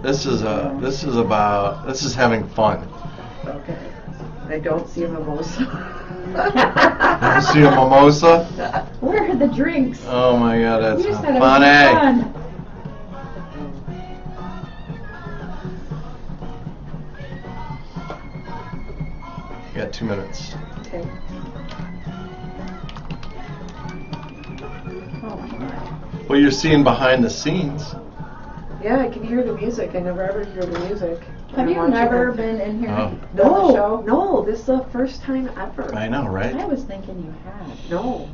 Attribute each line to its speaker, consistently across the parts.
Speaker 1: This is having fun.
Speaker 2: Okay. I don't see a mimosa.
Speaker 1: You see a mimosa?
Speaker 3: Where are the drinks?
Speaker 1: Oh my God,
Speaker 3: We
Speaker 1: that's
Speaker 3: just had
Speaker 1: funny.
Speaker 3: fun.
Speaker 1: You got 2 minutes.
Speaker 2: Okay.
Speaker 3: Oh my God.
Speaker 1: Well, you're seeing behind the scenes.
Speaker 2: Yeah, I can hear the music. I never ever hear the music.
Speaker 3: Have you never been in here?
Speaker 1: Oh.
Speaker 3: Done the show?
Speaker 2: No, this is the first time ever.
Speaker 1: I know, right?
Speaker 3: I was thinking you had.
Speaker 2: No.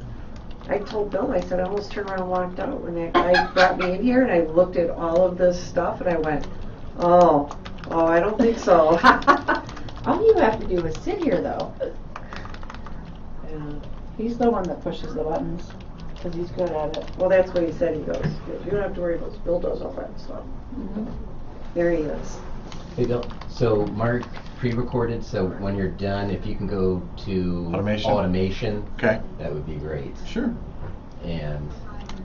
Speaker 2: I told Bill, I said I almost turned around and walked out when that guy brought me in here and I looked at all of this stuff and I went, oh, I don't think so.
Speaker 3: All you have to do is sit here, though.
Speaker 2: Yeah.
Speaker 3: He's the one that pushes the buttons, because he's good at it.
Speaker 2: Well, that's what he said. He goes, you don't have to worry about this. Bill does all that stuff.
Speaker 3: Mm-hmm.
Speaker 2: There he is.
Speaker 4: Hey Bill, so Mark pre-recorded, so when you're done, if you can go to automation,
Speaker 1: Okay.
Speaker 4: that would be great.
Speaker 1: Sure.
Speaker 4: And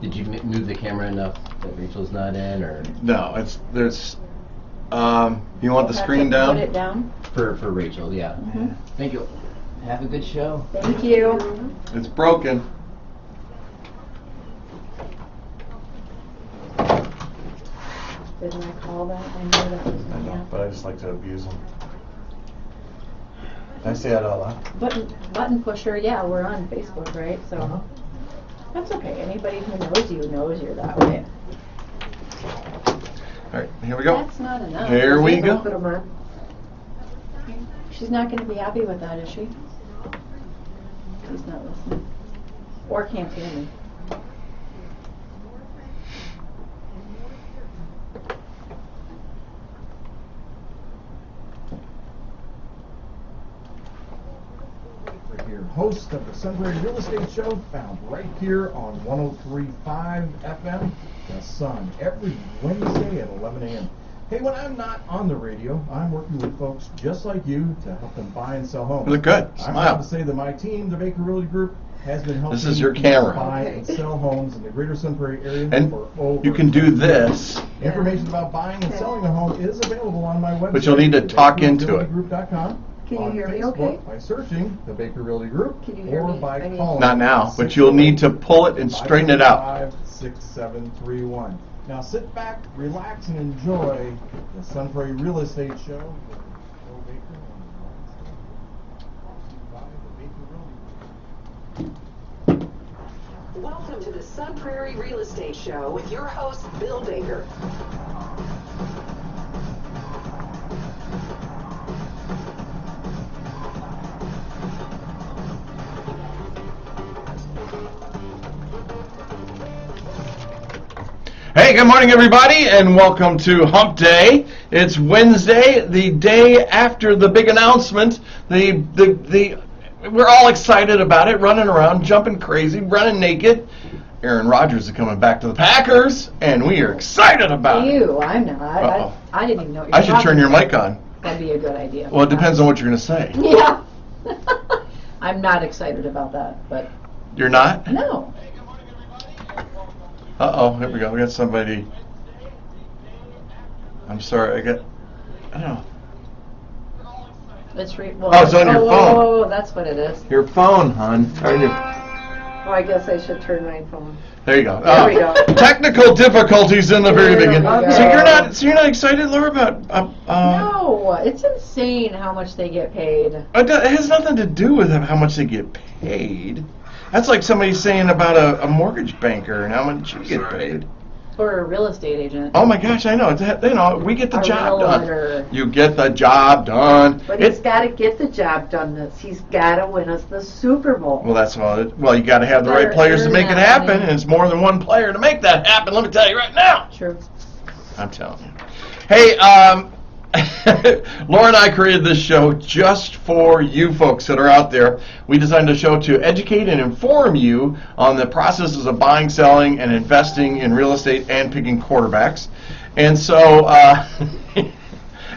Speaker 4: did you move the camera enough that Rachel's not in, or?
Speaker 1: No, there's. You want the screen down?
Speaker 3: Put it down.
Speaker 4: For Rachel, yeah.
Speaker 3: Mm-hmm.
Speaker 4: Thank you. Have a good show.
Speaker 3: Thank you.
Speaker 1: It's broken.
Speaker 3: Didn't I call that? I knew that was
Speaker 1: I know,
Speaker 3: yeah.
Speaker 1: but I just like to abuse them. Did I say that out loud?
Speaker 3: Button pusher, yeah, we're on Facebook, right? So
Speaker 1: Uh-huh.
Speaker 3: that's okay. Anybody who knows you knows you're that way.
Speaker 1: All right, here we go.
Speaker 3: That's not enough.
Speaker 1: Here we
Speaker 2: Put
Speaker 1: go.
Speaker 2: him on.
Speaker 3: She's not going to be happy with that, is she? She's not listening. Or can't hear me.
Speaker 5: Right here, host of the Sunbury Real Estate Show, found right here on 103.5 FM, The Sun, every Wednesday at 11 a.m. Hey, when I'm not on the radio, I'm working with folks just like you to help them buy and sell homes.
Speaker 1: Look good.
Speaker 5: I'm
Speaker 1: Smile.
Speaker 5: proud to say that my team, the Baker Realty Group, has been helping
Speaker 1: This is your
Speaker 5: people
Speaker 1: camera.
Speaker 5: buy and sell homes in the greater Sunbury area
Speaker 1: And
Speaker 5: for over
Speaker 1: you can do this.
Speaker 5: Information about buying and selling a home is available on my website.
Speaker 1: But you'll need to talk into it.
Speaker 5: BakerRealtyGroup.com.
Speaker 2: Can you
Speaker 5: on
Speaker 2: hear me
Speaker 5: Facebook
Speaker 2: okay?
Speaker 5: by searching the Baker Realty Group
Speaker 2: Can you hear
Speaker 5: or
Speaker 2: me?
Speaker 5: by
Speaker 2: I mean-
Speaker 5: calling.
Speaker 1: Not now, but you'll need to pull it and straighten it out.
Speaker 5: 56731. Now sit back, relax, and enjoy the Sun Prairie Real Estate Show with Bill Baker and Ron Stanfield, brought to you by the Baker Realty Group.
Speaker 6: Welcome to the Sun Prairie Real Estate Show with your host, Bill Baker.
Speaker 1: Hey, good morning, everybody, and welcome to Hump Day. It's Wednesday, the day after the big announcement. We're all excited about it, running around, jumping crazy, running naked. Aaron Rodgers is coming back to the Packers, and we are excited about it.
Speaker 3: You, I'm not.
Speaker 1: Uh-oh.
Speaker 3: I didn't even know what you
Speaker 1: I
Speaker 3: were
Speaker 1: should turn
Speaker 3: talking
Speaker 1: your
Speaker 3: about.
Speaker 1: mic on.
Speaker 3: That'd be a good idea.
Speaker 1: Well, it depends on what you're going to say.
Speaker 3: Yeah. I'm not excited about that, but
Speaker 1: You're not?
Speaker 3: no.
Speaker 1: Uh-oh, here we go. We got somebody. I'm sorry, I don't know.
Speaker 3: It's well,
Speaker 1: Oh, it's on your phone.
Speaker 3: Oh, that's what it is.
Speaker 1: Your phone, hon.
Speaker 2: Oh, I guess I should turn my phone.
Speaker 1: There you go.
Speaker 2: There we go.
Speaker 1: Technical difficulties in the very
Speaker 3: There we
Speaker 1: beginning.
Speaker 3: go.
Speaker 1: So you're not excited, Laura, about
Speaker 3: No, it's insane how much they get paid.
Speaker 1: It has nothing to do with how much they get paid. That's like somebody saying about a mortgage banker and how much you get paid.
Speaker 3: Or a real estate agent.
Speaker 1: Oh my gosh, I know. We get the
Speaker 3: A
Speaker 1: job
Speaker 3: realtor.
Speaker 1: done. You get the job done.
Speaker 2: But he's got to get the job done. He's got to win us the Super Bowl.
Speaker 1: Well, that's all it. Well, you got to have the right
Speaker 3: Better
Speaker 1: players to
Speaker 3: earn
Speaker 1: make it
Speaker 3: that
Speaker 1: happen,
Speaker 3: money.
Speaker 1: and it's more than one player to make that happen. Let me tell you right now.
Speaker 3: True.
Speaker 1: I'm telling you. Hey, Laura and I created this show just for you folks that are out there. We designed a show to educate and inform you on the processes of buying, selling, and investing in real estate and picking quarterbacks. And so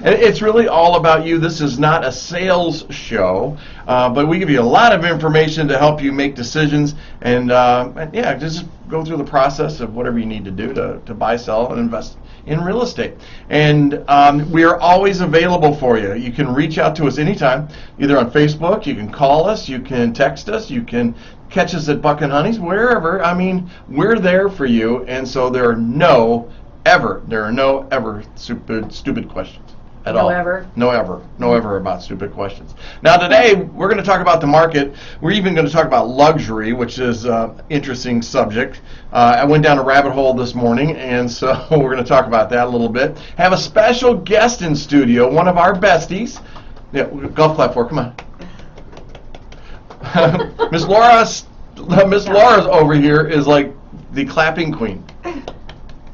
Speaker 1: it's really all about you. This is not a sales show, but we give you a lot of information to help you make decisions and yeah, just go through the process of whatever you need to do to buy, sell, and invest in real estate. And we are always available for you. You can reach out to us anytime, either on Facebook, you can call us, you can text us, you can catch us at Buck and Honey's, wherever. I mean, we're there for you, and so there are no ever stupid questions. At
Speaker 3: No
Speaker 1: all.
Speaker 3: ever?
Speaker 1: No ever about stupid questions. Now today, we're going to talk about the market. We're even going to talk about luxury, which is an interesting subject. I went down a rabbit hole this morning, and so we're going to talk about that a little bit. Have a special guest in studio, one of our besties. Yeah, golf clap for her, come on. Miss Laura's over here is like the clapping queen.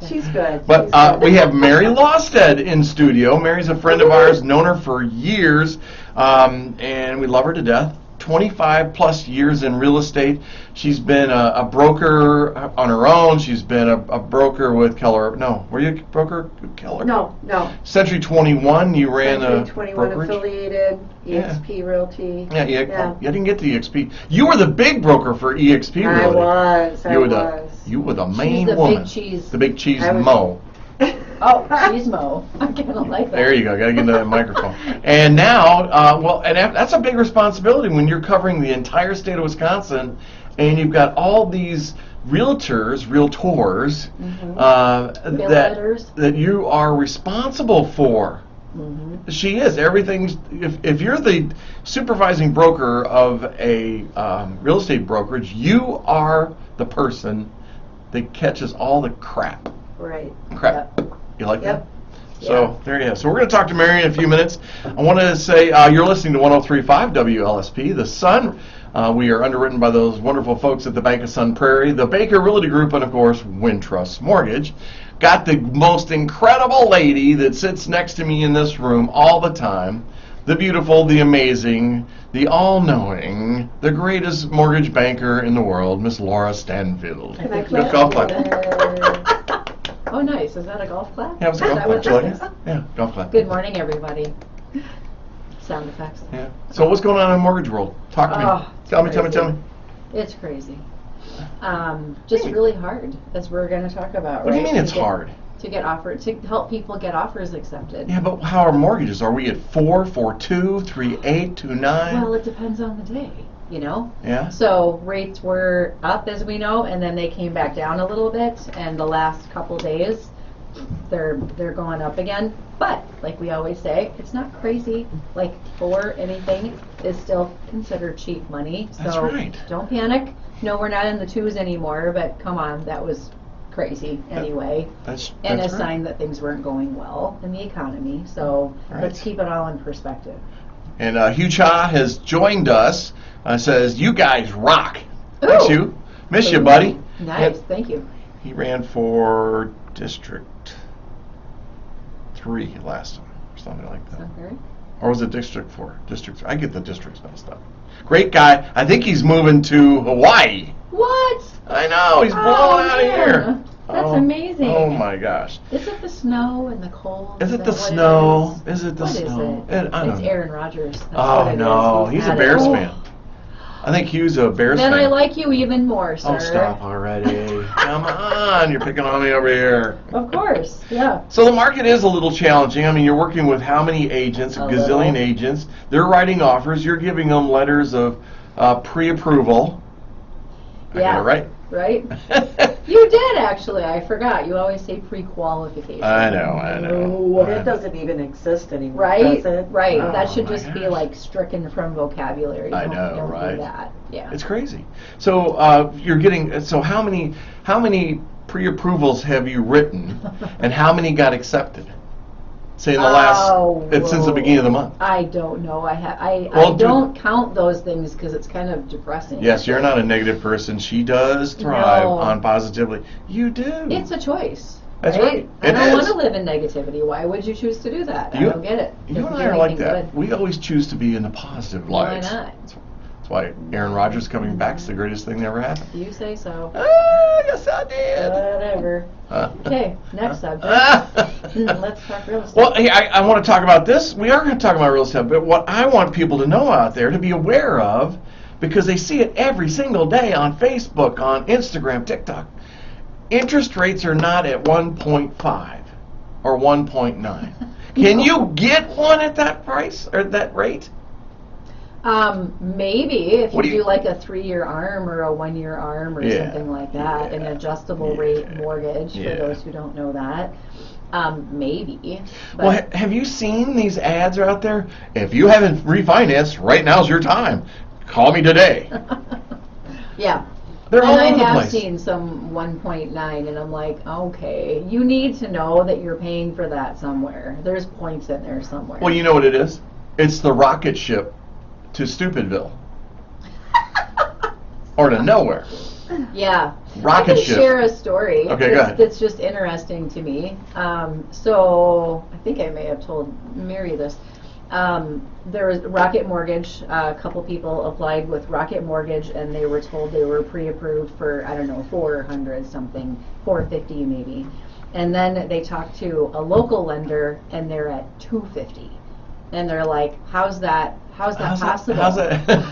Speaker 2: She's good.
Speaker 1: But
Speaker 2: She's good.
Speaker 1: we have Mary Lausted in studio. Mary's a friend of ours, known her for years, and we love her to death. 25 plus years in real estate. She's been a broker on her own. She's been a broker with Keller. No, were you a broker with Keller?
Speaker 2: No.
Speaker 1: Century 21, you ran a
Speaker 2: 21
Speaker 1: brokerage?
Speaker 2: affiliated,
Speaker 1: Yeah.
Speaker 2: EXP Realty.
Speaker 1: Yeah, you didn't get to EXP. You were the big broker for EXP Realty.
Speaker 2: I was.
Speaker 1: You were the main
Speaker 3: the
Speaker 1: woman.
Speaker 3: big cheese.
Speaker 1: The big cheese
Speaker 2: I was-
Speaker 1: mo.
Speaker 3: Oh, cheese mo. I kind of like that.
Speaker 1: There you go. Got to get into that microphone. And now, that's a big responsibility when you're covering the entire state of Wisconsin, and you've got all these realtors that you are responsible for.
Speaker 3: Mm-hmm.
Speaker 1: She is everything. If you're the supervising broker of a real estate brokerage, you are the person that catches all the crap.
Speaker 2: Right.
Speaker 1: Crap. You like
Speaker 2: Yep.
Speaker 1: that? So there you go. So we're going to talk to Mary in a few minutes. I want to say you're listening to 103.5 WLSP, The Sun. We are underwritten by those wonderful folks at the Bank of Sun Prairie, the Baker Realty Group, and of course, Wintrust Mortgage. Got the most incredible lady that sits next to me in this room all the time. The beautiful, the amazing, the all-knowing, the greatest mortgage banker in the world, Miss Laura Stanfield.
Speaker 2: Can I
Speaker 1: Good
Speaker 2: clap?
Speaker 1: golf clap.
Speaker 3: Oh, nice. Is that a golf clap?
Speaker 1: Yeah, it was a
Speaker 3: Is
Speaker 1: golf
Speaker 3: that
Speaker 1: clap.
Speaker 3: what
Speaker 1: You like
Speaker 3: this
Speaker 1: it?
Speaker 3: is?
Speaker 1: Yeah, golf clap.
Speaker 3: Good morning, everybody. Sound effects.
Speaker 1: Yeah. So what's going on in the mortgage world? Talk to me.
Speaker 3: Oh,
Speaker 1: Tell me.
Speaker 3: It's crazy. Just really hard, as we're going to talk about.
Speaker 1: What do you
Speaker 3: right?
Speaker 1: mean it's hard?
Speaker 3: To get offered, to help people get offers accepted.
Speaker 1: Yeah, but how are mortgages? Are we at 4.42, 3.8, 2.9?
Speaker 3: Well, it depends on the day, you know?
Speaker 1: Yeah.
Speaker 3: So rates were up, as we know, and then they came back down a little bit, and the last couple days they're going up again. But like we always say, it's not crazy. Like 4 anything is still considered cheap money. So
Speaker 1: That's right.
Speaker 3: Don't panic. No, we're not in the 2s anymore, but come on, that was crazy anyway.
Speaker 1: That's
Speaker 3: And a
Speaker 1: right.
Speaker 3: sign that things weren't going well in the economy. So
Speaker 1: Right.
Speaker 3: let's keep it all in perspective.
Speaker 1: And Hugh Cha has joined us. Says, you guys rock. Thanks,
Speaker 3: Ooh.
Speaker 1: Hugh. Miss you, buddy.
Speaker 3: Nice,
Speaker 1: And
Speaker 3: thank you.
Speaker 1: he ran for District 3 last time, or something like that.
Speaker 3: Okay.
Speaker 1: Or was it District 4? District 3. I get the districts messed up. Great guy. I think he's moving to Hawaii.
Speaker 3: What?
Speaker 1: I know. He's blowing out of here.
Speaker 3: That's amazing.
Speaker 1: Oh my gosh.
Speaker 3: Is it the snow and the cold?
Speaker 1: Is it
Speaker 3: that
Speaker 1: the
Speaker 3: what
Speaker 1: snow?
Speaker 3: Is,
Speaker 1: Is it the
Speaker 3: What is
Speaker 1: snow?
Speaker 3: it?
Speaker 1: I don't
Speaker 3: It's
Speaker 1: know.
Speaker 3: Aaron Rodgers. That's
Speaker 1: Oh
Speaker 3: what it
Speaker 1: no,
Speaker 3: is.
Speaker 1: he's a
Speaker 3: had
Speaker 1: Bears
Speaker 3: it.
Speaker 1: fan. I think Hugh's a Bears
Speaker 3: Then
Speaker 1: fan.
Speaker 3: I like you even more, sir.
Speaker 1: Oh, stop already. Come on, you're picking on me over here.
Speaker 3: Of course, yeah.
Speaker 1: So the market is a little challenging. I mean, you're working with how many agents? A gazillion
Speaker 3: little.
Speaker 1: agents. They're writing offers. You're giving them letters of pre-approval. I got
Speaker 3: Yeah.
Speaker 1: it right?
Speaker 3: Right? You did, actually. I forgot. You always say pre-qualification.
Speaker 1: I know.
Speaker 2: But it doesn't even exist anymore,
Speaker 3: Right?
Speaker 2: does it?
Speaker 3: Right.
Speaker 2: Oh,
Speaker 3: That should
Speaker 1: my
Speaker 3: just be
Speaker 1: gosh.
Speaker 3: like stricken from vocabulary.
Speaker 1: I
Speaker 3: Don't-
Speaker 1: know,
Speaker 3: don't do
Speaker 1: right?
Speaker 3: that. Yeah.
Speaker 1: It's crazy. So you're getting. So how many pre-approvals have you written, and how many got accepted? Say in the last since the beginning of the month.
Speaker 3: I don't know. I
Speaker 1: Well,
Speaker 3: don't count those things because it's kind of depressing.
Speaker 1: Yes, you're not a negative person. She does thrive
Speaker 3: No.
Speaker 1: on positively. You do.
Speaker 3: It's a choice.
Speaker 1: That's right.
Speaker 3: I
Speaker 1: It
Speaker 3: don't
Speaker 1: is.
Speaker 3: want to live in negativity. Why would you choose to do that?
Speaker 1: You-
Speaker 3: I don't get it.
Speaker 1: You
Speaker 3: Doesn't
Speaker 1: and
Speaker 3: do
Speaker 1: I are like
Speaker 3: anything
Speaker 1: that.
Speaker 3: good.
Speaker 1: We always choose to be in the positive
Speaker 3: Why
Speaker 1: light.
Speaker 3: not?
Speaker 1: That's why Aaron Rodgers coming back is the greatest thing that ever happened.
Speaker 3: You say so.
Speaker 1: Yes, I did.
Speaker 3: Whatever. Okay, next subject. Let's talk real estate.
Speaker 1: Well, hey, I want to talk about this. We are going to talk about real estate, but what I want people to know out there, to be aware of, because they see it every single day on Facebook, on Instagram, TikTok, interest rates are not at 1.5. or 1.9? Can you get one at that price or that rate?
Speaker 3: Maybe if
Speaker 1: What
Speaker 3: you
Speaker 1: do you-
Speaker 3: do like a 3-year ARM or a 1-year ARM or
Speaker 1: Yeah.
Speaker 3: something like that, an adjustable
Speaker 1: Yeah.
Speaker 3: rate mortgage
Speaker 1: Yeah.
Speaker 3: for those who don't know that. Maybe.
Speaker 1: Well,
Speaker 3: But
Speaker 1: have you seen these ads out there? If you haven't refinanced, right now's your time. Call me today.
Speaker 3: yeah.
Speaker 1: They're all
Speaker 3: And I
Speaker 1: over the
Speaker 3: have
Speaker 1: place.
Speaker 3: seen some 1.9, and I'm like, okay, you need to know that you're paying for that somewhere. There's points in there somewhere.
Speaker 1: Well, you know what it is? It's the rocket ship to Stupidville. Or to nowhere.
Speaker 3: Yeah.
Speaker 1: Rocket
Speaker 3: I can
Speaker 1: ship.
Speaker 3: share a story.
Speaker 1: Okay, go ahead.
Speaker 3: That's just interesting to me. So I think I may have told Mary this. There was Rocket Mortgage. A couple people applied with Rocket Mortgage, and they were told they were pre-approved for, I don't know, 400 something, 450 maybe. And then they talked to a local lender, and they're at 250. And they're like, how's that possible?
Speaker 1: How's that?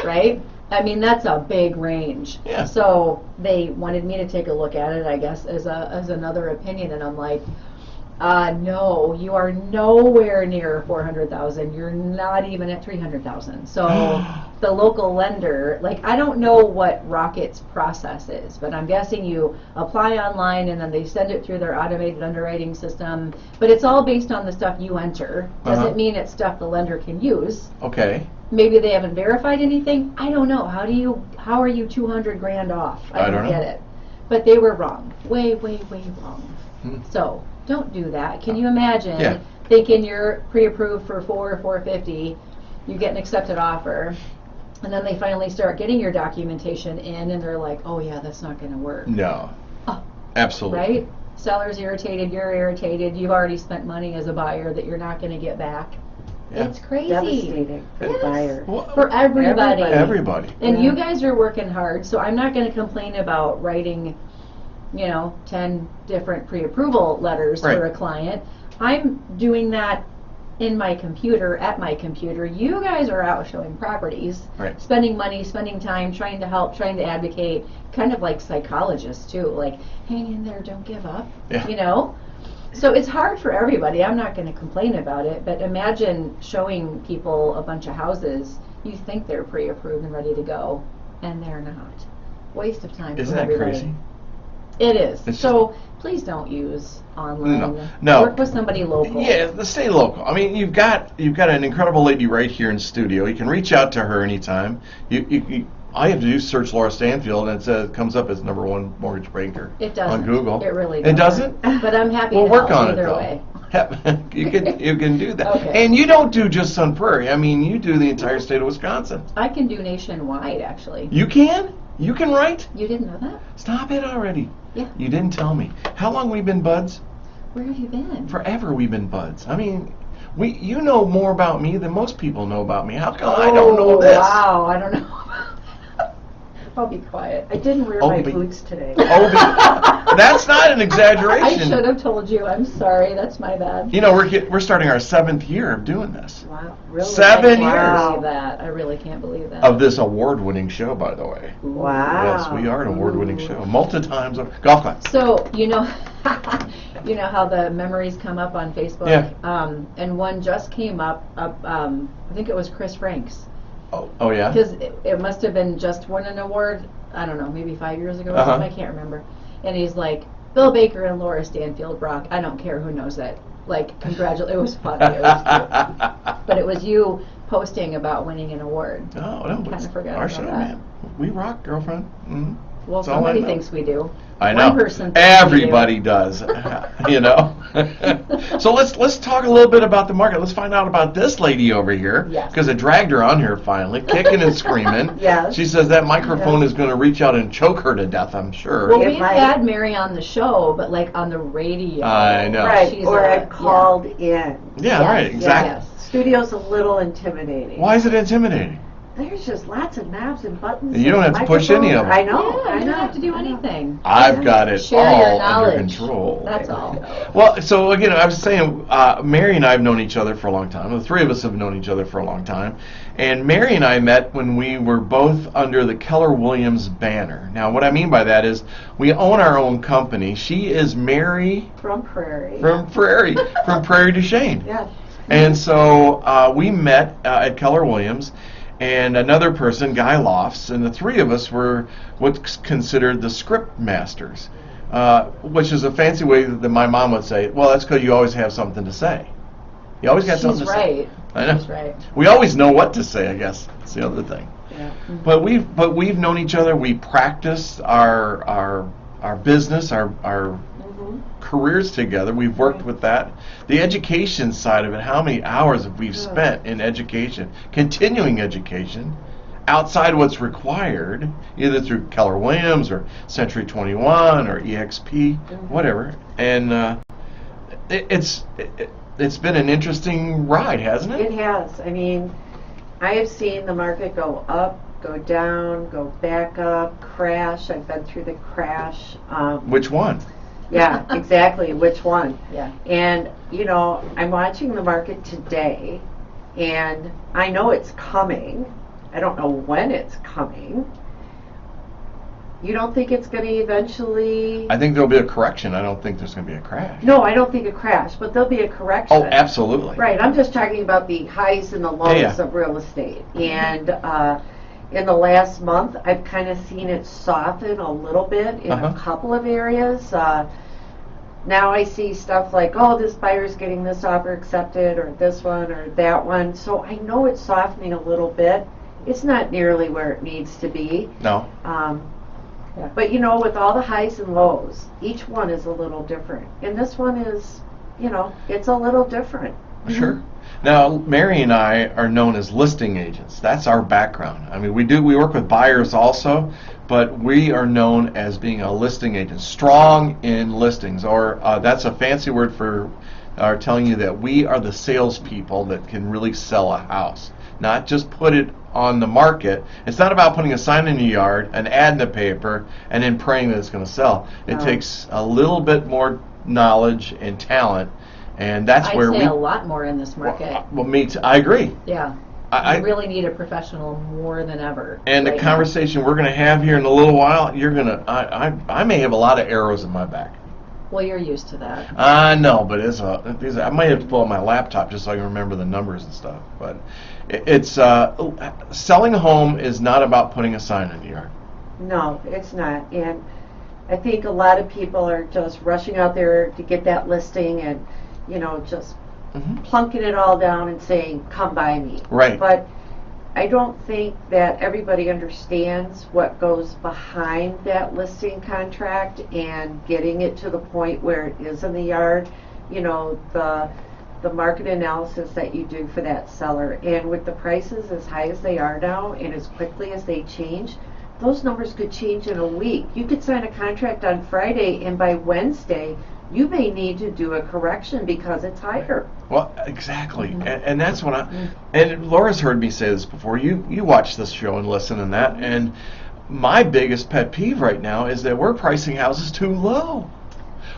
Speaker 3: Right? I mean, that's a big range.
Speaker 1: Yeah.
Speaker 3: So they wanted me to take a look at it, I guess, as another opinion, and I'm like, no, you are nowhere near 400,000. You're not even at 300,000. So the local lender, like, I don't know what Rocket's process is, but I'm guessing you apply online and then they send it through their automated underwriting system. But it's all based on the stuff you enter. Doesn't mean it's stuff the lender can use.
Speaker 1: Okay.
Speaker 3: Maybe they haven't verified anything. I don't know. How are you 200 grand off? I don't
Speaker 1: know.
Speaker 3: get it. But they were wrong. Way, way, way wrong.
Speaker 1: Hmm.
Speaker 3: So don't do that. Can you imagine
Speaker 1: Yeah.
Speaker 3: thinking you're pre-approved for 450, you get an accepted offer, and then they finally start getting your documentation in, and they're like, oh yeah, that's not going to work.
Speaker 1: No.
Speaker 3: Oh,
Speaker 1: Absolutely.
Speaker 3: right? Seller's irritated, you're irritated, you've already spent money as a buyer that you're not going to get back.
Speaker 1: Yeah.
Speaker 3: It's crazy.
Speaker 2: Devastating for the
Speaker 3: Yes.
Speaker 2: buyer.
Speaker 1: Well,
Speaker 3: For everybody.
Speaker 1: everybody.
Speaker 3: And
Speaker 2: Yeah.
Speaker 3: you guys are working hard, so I'm not going to complain about writing, 10 different pre-approval letters
Speaker 1: Right.
Speaker 3: for a client. I'm doing that in my computer, at my computer. You guys are out showing properties,
Speaker 1: Right.
Speaker 3: spending money, spending time, trying to help, trying to advocate, kind of like psychologists too, like, hang in there, don't give up,
Speaker 1: Yeah.
Speaker 3: So it's hard for everybody. I'm not going to complain about it, but imagine showing people a bunch of houses. You think they're pre-approved and ready to go, and they're not. Waste of time
Speaker 1: Isn't
Speaker 3: for
Speaker 1: that
Speaker 3: everybody.
Speaker 1: crazy?
Speaker 3: It is.
Speaker 1: It's
Speaker 3: So please don't use online.
Speaker 1: No.
Speaker 3: Work with somebody local.
Speaker 1: Yeah, stay local. I mean, you've got an incredible lady right here in studio. You can reach out to her anytime. All you have to do is search Laura Stanfield, and it comes up as #1 mortgage banker
Speaker 3: It doesn't.
Speaker 1: on Google.
Speaker 3: It really
Speaker 1: It
Speaker 3: doesn't.
Speaker 1: doesn't?
Speaker 3: But I'm happy
Speaker 1: We'll
Speaker 3: to
Speaker 1: work
Speaker 3: help
Speaker 1: on it
Speaker 3: either
Speaker 1: though.
Speaker 3: way.
Speaker 1: You can do that.
Speaker 3: Okay.
Speaker 1: And you don't do just Sun Prairie. I mean, you do the entire state of Wisconsin.
Speaker 3: I can do nationwide, actually.
Speaker 1: You can? You can write?
Speaker 3: You didn't know that?
Speaker 1: Stop it already.
Speaker 3: Yeah.
Speaker 1: You didn't tell me. How long we been buds?
Speaker 3: Where have you been?
Speaker 1: Forever we've been buds. I mean, you know more about me than most people know about me. How come I don't know this?
Speaker 3: Wow, I don't know. I'll be quiet.
Speaker 2: I didn't wear
Speaker 1: Oh,
Speaker 2: my
Speaker 1: but-
Speaker 2: boots today.
Speaker 1: That's not an
Speaker 3: I
Speaker 1: exaggeration.
Speaker 3: should have told you. I'm sorry. That's my bad.
Speaker 1: We're starting our 7th year of doing this.
Speaker 2: Wow, really?
Speaker 1: 7
Speaker 3: I
Speaker 1: years.
Speaker 3: can't believe that. I really can't believe that.
Speaker 1: Of this award-winning show, by the way.
Speaker 2: Wow.
Speaker 1: Yes, we are an award-winning show. Multi-times. Golf clap.
Speaker 3: So, you know how the memories come up on Facebook?
Speaker 1: Yeah.
Speaker 3: And one just came up, I think it was Chris Franks.
Speaker 1: Oh yeah?
Speaker 3: Because it must have been just won an award, I don't know, maybe 5 years ago or
Speaker 1: Uh-huh.
Speaker 3: something, I can't remember. And he's like, Bill Baker and Laura Stanfield rock. I don't care who knows that. Like, congratulate. It was funny. It was cute. But it was you posting about winning an award.
Speaker 1: Oh, no.
Speaker 3: Kinda forgot
Speaker 1: our
Speaker 3: about
Speaker 1: show,
Speaker 3: that.
Speaker 1: man. We rock, girlfriend. Mm-hmm.
Speaker 3: Well,
Speaker 1: That's all I
Speaker 3: somebody
Speaker 1: know.
Speaker 3: thinks we do.
Speaker 1: I know.
Speaker 3: One person thinks
Speaker 1: Everybody does. So let's talk a little bit about the market. Let's find out about this lady over here.
Speaker 3: Yes.
Speaker 1: Because I dragged her on here finally, kicking and screaming.
Speaker 2: Yes.
Speaker 1: She says that microphone is going to reach out and choke her to death, I'm sure.
Speaker 3: Well,
Speaker 2: It
Speaker 3: we've
Speaker 2: might.
Speaker 3: had Mary on the show, but like on the radio.
Speaker 1: I know.
Speaker 2: Right,
Speaker 3: She's
Speaker 2: or
Speaker 3: a-
Speaker 2: I called in.
Speaker 1: yeah,
Speaker 3: Yes,
Speaker 1: right, exactly.
Speaker 3: yes.
Speaker 2: Studio's a little intimidating.
Speaker 1: Why is it intimidating?
Speaker 2: there's just lots of knobs and buttons.
Speaker 1: You don't have to push any of them.
Speaker 2: I know.
Speaker 3: Yeah,
Speaker 2: I
Speaker 3: you
Speaker 2: know.
Speaker 3: don't have to do anything.
Speaker 1: I've got it
Speaker 3: Share your
Speaker 1: all under
Speaker 3: knowledge.
Speaker 1: control.
Speaker 3: That's all.
Speaker 1: Well, so again, I was saying, Mary and I have known each other for a long time. The three of us have known each other for a long time. And Mary and I met when we were both under the Keller Williams banner. Now, what I mean by that is we own our own company. She is Mary
Speaker 2: From Prairie.
Speaker 1: from Prairie, from Prairie to Shane.
Speaker 2: Yeah.
Speaker 1: And so we met at Keller Williams, and another person, Guy Lofts, and the three of us were what's considered the script masters, which is a fancy way that my mom would say, well, that's because you always have something to say. You always got something to say.
Speaker 3: She's right.
Speaker 1: I know.
Speaker 3: She's right.
Speaker 1: We always know what to say, I guess. That's the other thing.
Speaker 2: Yeah.
Speaker 1: But we've known each other. We practiced our business, our
Speaker 2: Mhm.
Speaker 1: careers together. We've worked with that. The education side of it, how many hours have we spent in education, continuing education, outside what's required, either through Keller Williams or Century 21 or EXP, whatever. And it's been an interesting ride, hasn't
Speaker 2: It
Speaker 1: it?
Speaker 2: has. I mean, I have seen the market go up, go down, go back up, crash. I've been through the crash.
Speaker 1: Which one?
Speaker 2: Yeah, exactly. Which one?
Speaker 3: Yeah.
Speaker 2: And, you know, I'm watching the market today, and I know it's coming. I don't know when it's coming. You don't think it's going to eventually...
Speaker 1: I think there'll be a correction. I don't think there's going to be a crash.
Speaker 2: No, I don't think a crash, but there'll be a correction.
Speaker 1: Oh, absolutely.
Speaker 2: Right, I'm just talking about the highs and the lows
Speaker 1: Yeah.
Speaker 2: of real estate. And in the last month, I've kind of seen it soften a little bit in a couple of areas. Now I see stuff like, oh, this buyer's getting this offer accepted, or this one, or that one. So I know it's softening a little bit. It's not nearly where it needs to be.
Speaker 1: No.
Speaker 2: But you know, with all the highs and lows, each one is a little different. And this one is, you know, it's a little different.
Speaker 1: Sure. Now, Mary and I are known as listing agents. That's our background. I mean, we work with buyers also, but we are known as being a listing agent, strong in listings, or that's a fancy word for telling you that we are the salespeople that can really sell a house, not just put it on the market. It's not about putting a sign in your yard, an ad in the paper, and then praying that it's going to sell. It takes a little bit more knowledge and talent, and that's
Speaker 3: I'd
Speaker 1: where
Speaker 3: say
Speaker 1: we.
Speaker 3: a lot more in this market.
Speaker 1: Well, me too. I agree.
Speaker 3: Yeah.
Speaker 1: I
Speaker 3: You really need a professional more than ever.
Speaker 1: And the
Speaker 3: right now.
Speaker 1: conversation we're going to have here in a little while, you're going to. I may have a lot of arrows in my back.
Speaker 3: Well, you're used to that.
Speaker 1: I know, but I might have to pull out my laptop just so I can remember the numbers and stuff. But it's selling a home is not about putting a sign in the yard.
Speaker 2: No, it's not. And I think a lot of people are just rushing out there to get that listing and, you know, just plunking it all down and saying, come by me.
Speaker 1: Right.
Speaker 2: But I don't think that everybody understands what goes behind that listing contract and getting it to the point where it is in the yard. You know, the market analysis that you do for that seller. And with the prices as high as they are now and as quickly as they change, those numbers could change in a week. You could sign a contract on Friday, and by Wednesday, you may need to do a correction because it's higher.
Speaker 1: Well, exactly, and that's what and Laura's heard me say this before. You watch this show and listen and that, and my biggest pet peeve right now is that we're pricing houses too low.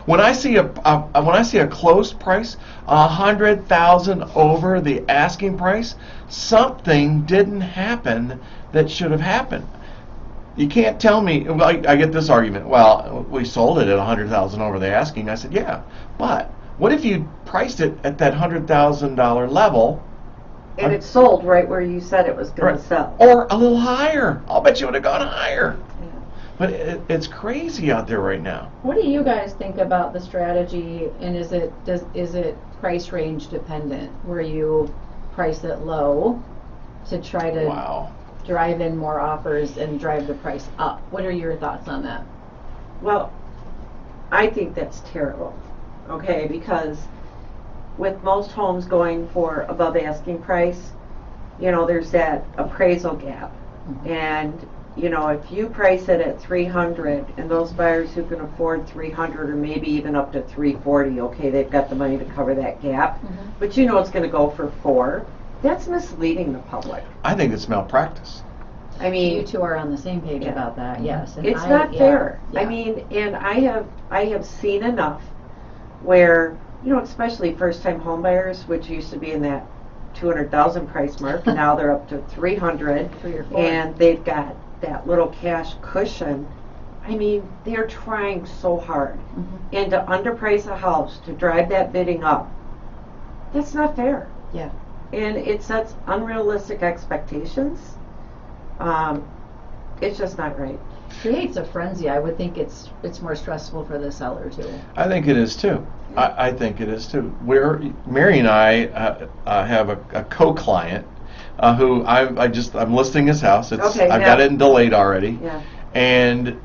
Speaker 1: When I see a closed price, 100,000 over the asking price, something didn't happen that should have happened. You can't tell me. Well, I get this argument. Well, we sold it at 100,000 over the asking. I said, yeah, but what if you priced it at that $100,000 level?
Speaker 2: And it sold right where you said it was going to sell.
Speaker 1: Or a little higher. I'll bet you would have gone higher. Yeah. But it's crazy out there right now.
Speaker 3: What do you guys think about the strategy, and is it price range dependent, where you price it low to try to drive in more offers and drive the price up? What are your thoughts on that?
Speaker 2: Well, I think that's terrible, okay, because with most homes going for above asking price, you know, there's that appraisal gap. And, you know, if you price it at 300 and those buyers who can afford 300 or maybe even up to 340, okay, they've got the money to cover that gap. But you know it's going to go for 4. that's misleading the public.
Speaker 1: I think it's malpractice.
Speaker 2: I mean,
Speaker 3: You two are on the same page
Speaker 2: Yeah.
Speaker 3: about that, yes. And
Speaker 2: it's not
Speaker 3: yeah,
Speaker 2: fair. I
Speaker 3: yeah.
Speaker 2: mean, and I have seen enough where, you know, especially first-time homebuyers, which used to be in that 200,000 price mark, and now they're up to 300,
Speaker 3: 3 or 4.
Speaker 2: and they've got that little cash cushion. I mean, they're trying so hard, and to underprice a house, to drive that bidding up, that's not fair.
Speaker 3: Yeah.
Speaker 2: And it sets unrealistic expectations. It's just not right.
Speaker 3: Creates a frenzy. I would think it's more stressful for the seller too.
Speaker 1: I think it is too. I think it is too. Mary and I have a co-client who I'm listing his house.
Speaker 2: Okay,
Speaker 1: I've
Speaker 2: yeah.
Speaker 1: got it delayed already,
Speaker 2: Yeah.
Speaker 1: and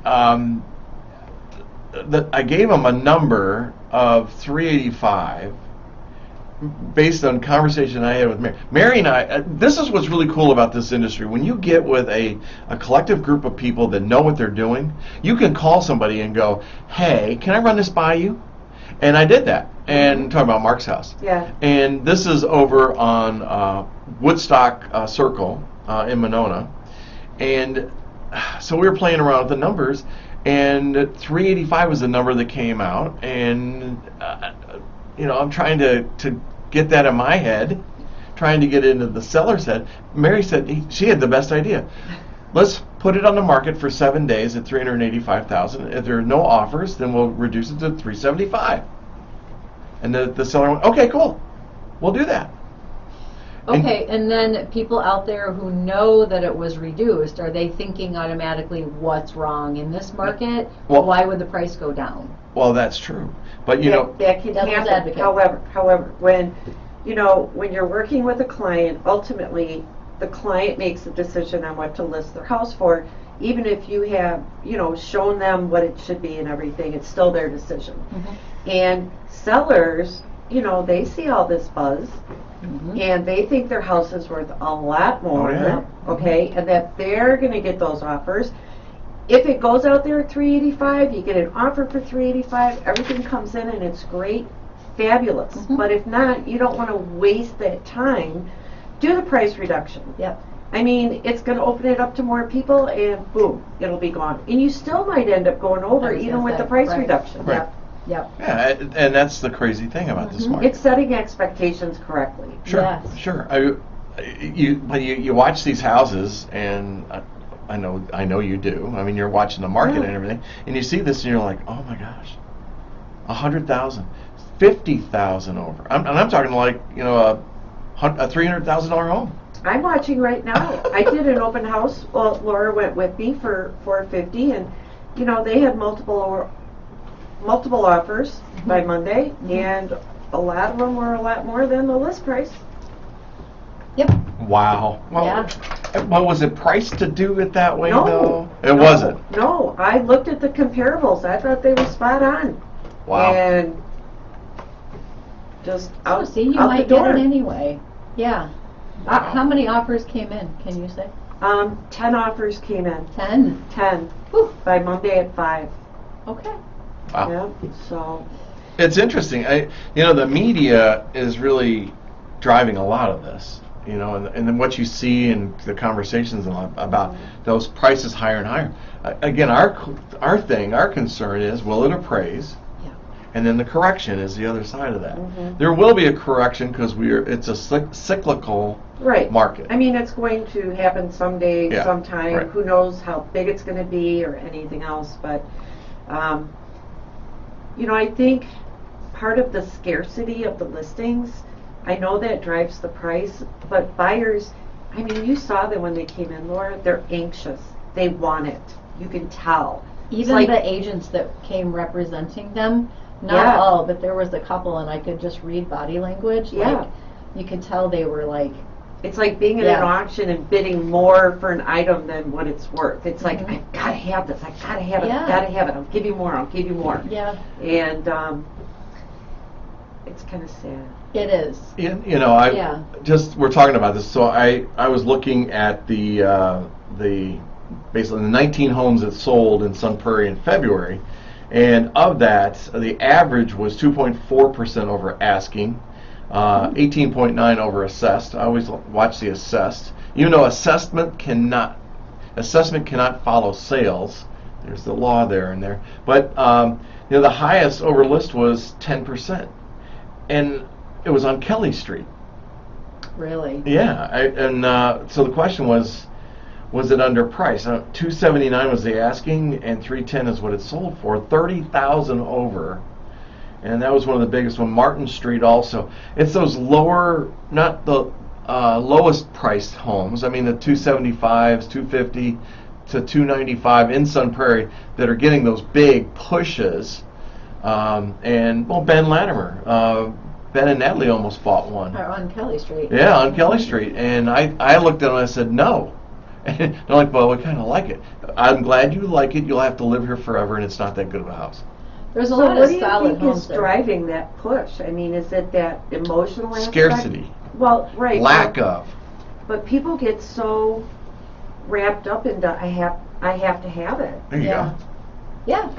Speaker 1: I gave him a number of 385 based on conversation I had with Mary. Mary and I, this is what's really cool about this industry. When you get with a collective group of people that know what they're doing, you can call somebody and go, hey, can I run this by you? And I did that. And talking about Mark's house.
Speaker 2: Yeah.
Speaker 1: And this is over on Woodstock Circle in Monona. And so we were playing around with the numbers, and 385 was the number that came out. And, you know, I'm trying to get that in my head, trying to get into the seller's head. Mary said she had the best idea. Let's put it on the market for 7 days at $385,000. If there are no offers, then we'll reduce it to $375. And the seller went, okay, cool, we'll do that.
Speaker 3: Okay, and then people out there who know that it was reduced, are they thinking automatically what's wrong in this market?
Speaker 1: Well-
Speaker 3: Why would the price go down?
Speaker 1: Well, that's true, but you know,
Speaker 2: that can
Speaker 3: Devil's
Speaker 2: happen.
Speaker 3: advocate.
Speaker 2: However, when you're working with a client, ultimately the client makes a decision on what to list their house for. Even if you have, shown them what it should be and everything, it's still their decision. And sellers, they see all this buzz, and they think their house is worth a lot more,
Speaker 1: yeah.
Speaker 2: okay, and that they're going to get those offers. If it goes out there at 385, you get an offer for 385, everything comes in and it's great, fabulous. But if not, you don't want to waste that time. Do the price reduction.
Speaker 3: Yep.
Speaker 2: I mean, it's going to open it up to more people, and boom, it'll be gone. And you still might end up going over
Speaker 3: I was
Speaker 2: even
Speaker 3: gonna
Speaker 2: with
Speaker 3: say,
Speaker 2: the price
Speaker 3: right.
Speaker 2: reduction.
Speaker 1: Right.
Speaker 3: Yep.
Speaker 1: yeah, and that's the crazy thing about this market.
Speaker 2: It's setting expectations correctly.
Speaker 1: Sure,
Speaker 3: Yes.
Speaker 1: sure. You watch these houses, and I know you do. I mean, you're watching the market and everything, and you see this, and you're like, oh my gosh, 100,000, 50,000 over. I'm talking like a $300,000 home.
Speaker 2: I'm watching right now. I did an open house. Well, Laura went with me for 450, and they had multiple offers by Monday, and a lot of them were a lot more than the list price.
Speaker 3: Yep.
Speaker 1: Wow. Well,
Speaker 3: Yeah.
Speaker 1: well, was it priced to do it that way
Speaker 2: No,
Speaker 1: though? It
Speaker 2: no,
Speaker 1: wasn't.
Speaker 2: No, I looked at the comparables. I thought they were spot on.
Speaker 1: Wow.
Speaker 2: And just out,
Speaker 3: See, you
Speaker 2: out
Speaker 3: might
Speaker 2: the
Speaker 3: get
Speaker 2: door.
Speaker 3: it anyway. Yeah.
Speaker 1: Wow.
Speaker 3: How many offers came in, can you say?
Speaker 2: 10 offers came in.
Speaker 3: 10.
Speaker 2: 10
Speaker 3: Whew.
Speaker 2: by Monday at 5.
Speaker 3: Okay.
Speaker 1: Wow.
Speaker 2: Yeah. So
Speaker 1: It's interesting. The media is really driving a lot of this. And then what you see in the conversations about those prices higher and higher. Again, our concern is, will it appraise?
Speaker 3: Yeah.
Speaker 1: And then the correction is the other side of that. There will be a correction because it's a cyclical
Speaker 2: right.
Speaker 1: market.
Speaker 2: I mean, it's going to happen someday,
Speaker 1: Yeah,
Speaker 2: sometime.
Speaker 1: right.
Speaker 2: Who knows how big it's going to be or anything else. But, I think part of the scarcity of the listings, I know that drives the price, but buyers, I mean, you saw them when they came in, Laura, they're anxious. They want it. You can tell.
Speaker 3: Even
Speaker 2: like-
Speaker 3: the agents that came representing them, not
Speaker 2: Yeah.
Speaker 3: all, but there was a couple, and I could just read body language.
Speaker 2: Yeah.
Speaker 3: Like, you could tell they were like,
Speaker 2: It's like being at an auction and bidding more for an item than what it's worth. It's like, I've got to have this. I've got to have it.
Speaker 3: Yeah.
Speaker 2: I've got to have it. I'll give you more. I'll give you more.
Speaker 3: yeah,
Speaker 2: And it's kind of sad.
Speaker 3: it is.
Speaker 2: Yeah.
Speaker 1: We're talking about this. So I was looking at the basically the 19 homes that sold in Sun Prairie in February, and of that, the average was 2.4% over asking. 18.9 over assessed. I always watch the assessed. Even though assessment cannot follow sales. There's the law there and there. But the highest over list was 10%, and it was on Kelly Street.
Speaker 3: Really?
Speaker 1: Yeah, so the question was it underpriced? $279 was the asking, and $310 is what it sold for. $30,000 over, and that was one of the biggest one. Martin Street also. It's those lower, not the lowest priced homes. I mean the 275s, 250 to 295 in Sun Prairie that are getting those big pushes. And Ben Latimer. Ben and Natalie almost bought one.
Speaker 3: On Kelly Street.
Speaker 1: Yeah, on Kelly Street. And I looked at them and I said, no. And they're like, well, we kind of like it. I'm glad you like it. You'll have to live here forever, and it's not that good of a house.
Speaker 3: There's a
Speaker 2: So
Speaker 3: lot
Speaker 2: what
Speaker 3: of
Speaker 2: do you
Speaker 3: solid
Speaker 2: think
Speaker 3: homes
Speaker 2: is
Speaker 3: there.
Speaker 2: driving that push? I mean, is it that emotional aspect?
Speaker 1: Scarcity.
Speaker 2: Well, right.
Speaker 1: Lack of.
Speaker 2: But people get so wrapped up into I have to have it.
Speaker 1: There you
Speaker 3: Yeah.
Speaker 1: go.
Speaker 3: Yeah.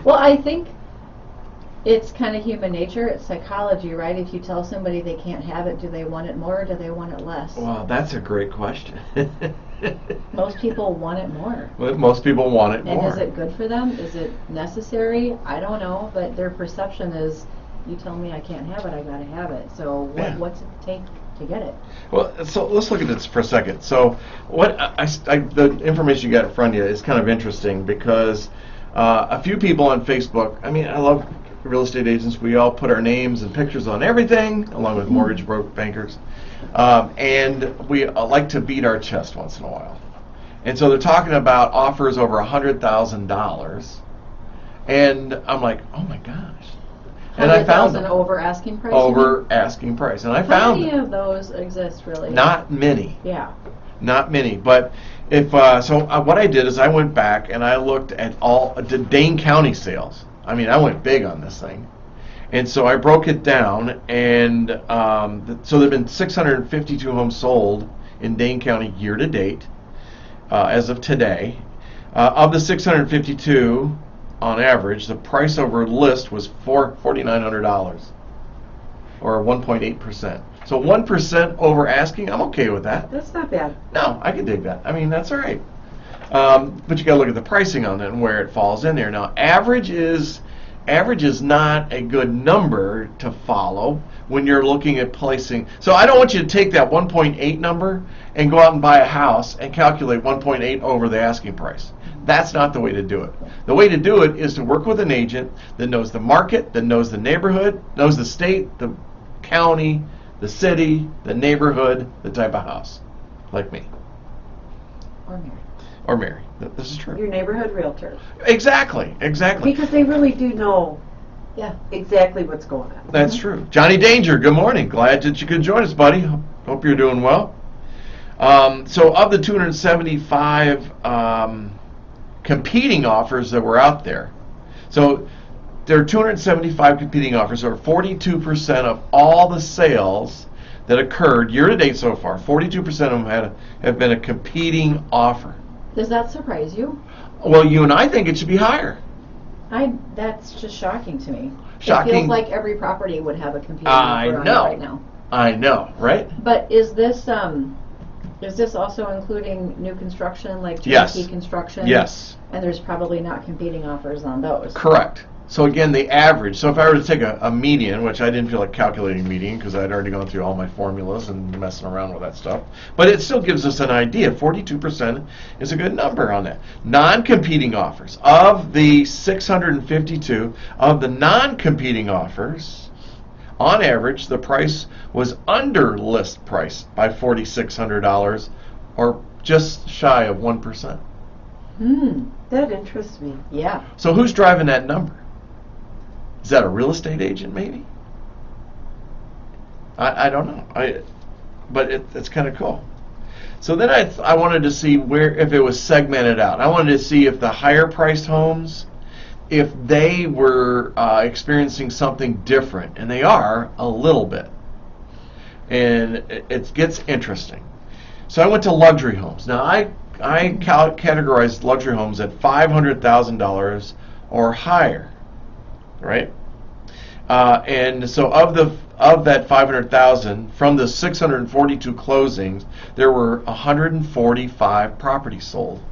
Speaker 3: Well, I think it's kind of human nature. It's psychology, right? If you tell somebody they can't have it, do they want it more or do they want it less?
Speaker 1: Well, that's a great question.
Speaker 3: Most people want it more.
Speaker 1: But most people want it
Speaker 3: And
Speaker 1: more.
Speaker 3: is it good for them? Is it necessary? I don't know, but their perception is, you tell me I can't have it, I gotta have it. So
Speaker 1: Yeah.
Speaker 3: what's it take to get it?
Speaker 1: Well, so let's look at this for a second. So, what the information you got in front of you is kind of interesting because a few people on Facebook. I mean, I love real estate agents. We all put our names and pictures on everything, along with mortgage bankers, and we like to beat our chest once in a while. And so they're talking about offers over $100,000, and I'm like, oh my gosh. And I found
Speaker 3: 100,000
Speaker 1: them.
Speaker 3: over asking price? you
Speaker 1: Over asking price, and I
Speaker 3: mean? How
Speaker 1: found
Speaker 3: many
Speaker 1: them.
Speaker 3: of those exist, really?
Speaker 1: Not many.
Speaker 3: Yeah.
Speaker 1: Not many, but if what I did is I went back and I looked at all the Dane County sales. I mean, I went big on this thing, and so I broke it down, and so there've been 652 homes sold in Dane County year to date, as of today. Of the 652, on average, the price over list was $4,900, or 1.8%. So 1% over asking, I'm okay with that.
Speaker 2: That's not bad.
Speaker 1: No, I can dig that. I mean, that's all right. But you got to look at the pricing on it and where it falls in there. Now, average is not a good number to follow when you're looking at placing. So I don't want you to take that 1.8 number and go out and buy a house and calculate 1.8 over the asking price. That's not the way to do it. The way to do it is to work with an agent that knows the market, that knows the neighborhood, knows the state, the county, the city, the neighborhood, the type of house, like me.
Speaker 3: Or Mary.
Speaker 1: Or Mary. This is true.
Speaker 2: Your neighborhood realtor.
Speaker 1: Exactly.
Speaker 2: Because they really do know
Speaker 3: Yeah.
Speaker 2: exactly what's going on.
Speaker 1: That's true. Johnny Danger, good morning. Glad that you could join us, buddy. Hope you're doing well. So of the 275 competing offers that were out there, so there are 275 competing offers, or 42% of all the sales that occurred year to date so far. 42% of them have been a competing offer.
Speaker 3: Does that surprise you?
Speaker 1: Well, you and I think it should be higher.
Speaker 3: That's just shocking to me.
Speaker 1: Shocking.
Speaker 3: It feels like every property would have a competing
Speaker 1: I
Speaker 3: offer on
Speaker 1: know.
Speaker 3: it right now.
Speaker 1: I know, right?
Speaker 3: But is this also including new construction, like
Speaker 1: Yes.
Speaker 3: turnkey construction?
Speaker 1: Yes.
Speaker 3: And there's probably not competing offers on those.
Speaker 1: Correct. So again, the average. So if I were to take a median, which I didn't feel like calculating median because I'd already gone through all my formulas and messing around with that stuff, but it still gives us an idea. 42% is a good number on that. Non-competing offers. Of the 652, of the non-competing offers, on average, the price was under list price by $4,600, or just shy of 1%.
Speaker 2: That interests me.
Speaker 3: Yeah.
Speaker 1: So who's driving that number? Is that a real estate agent, maybe? I don't know. But it's kind of cool. So then I wanted to see if it was segmented out. I wanted to see if the higher priced homes, if they were experiencing something different, and they are a little bit. And it gets interesting. So I went to luxury homes. Now I categorized luxury homes at $500,000 or higher, right? And so of of that 500,000, from the 642 closings, there were 145 properties sold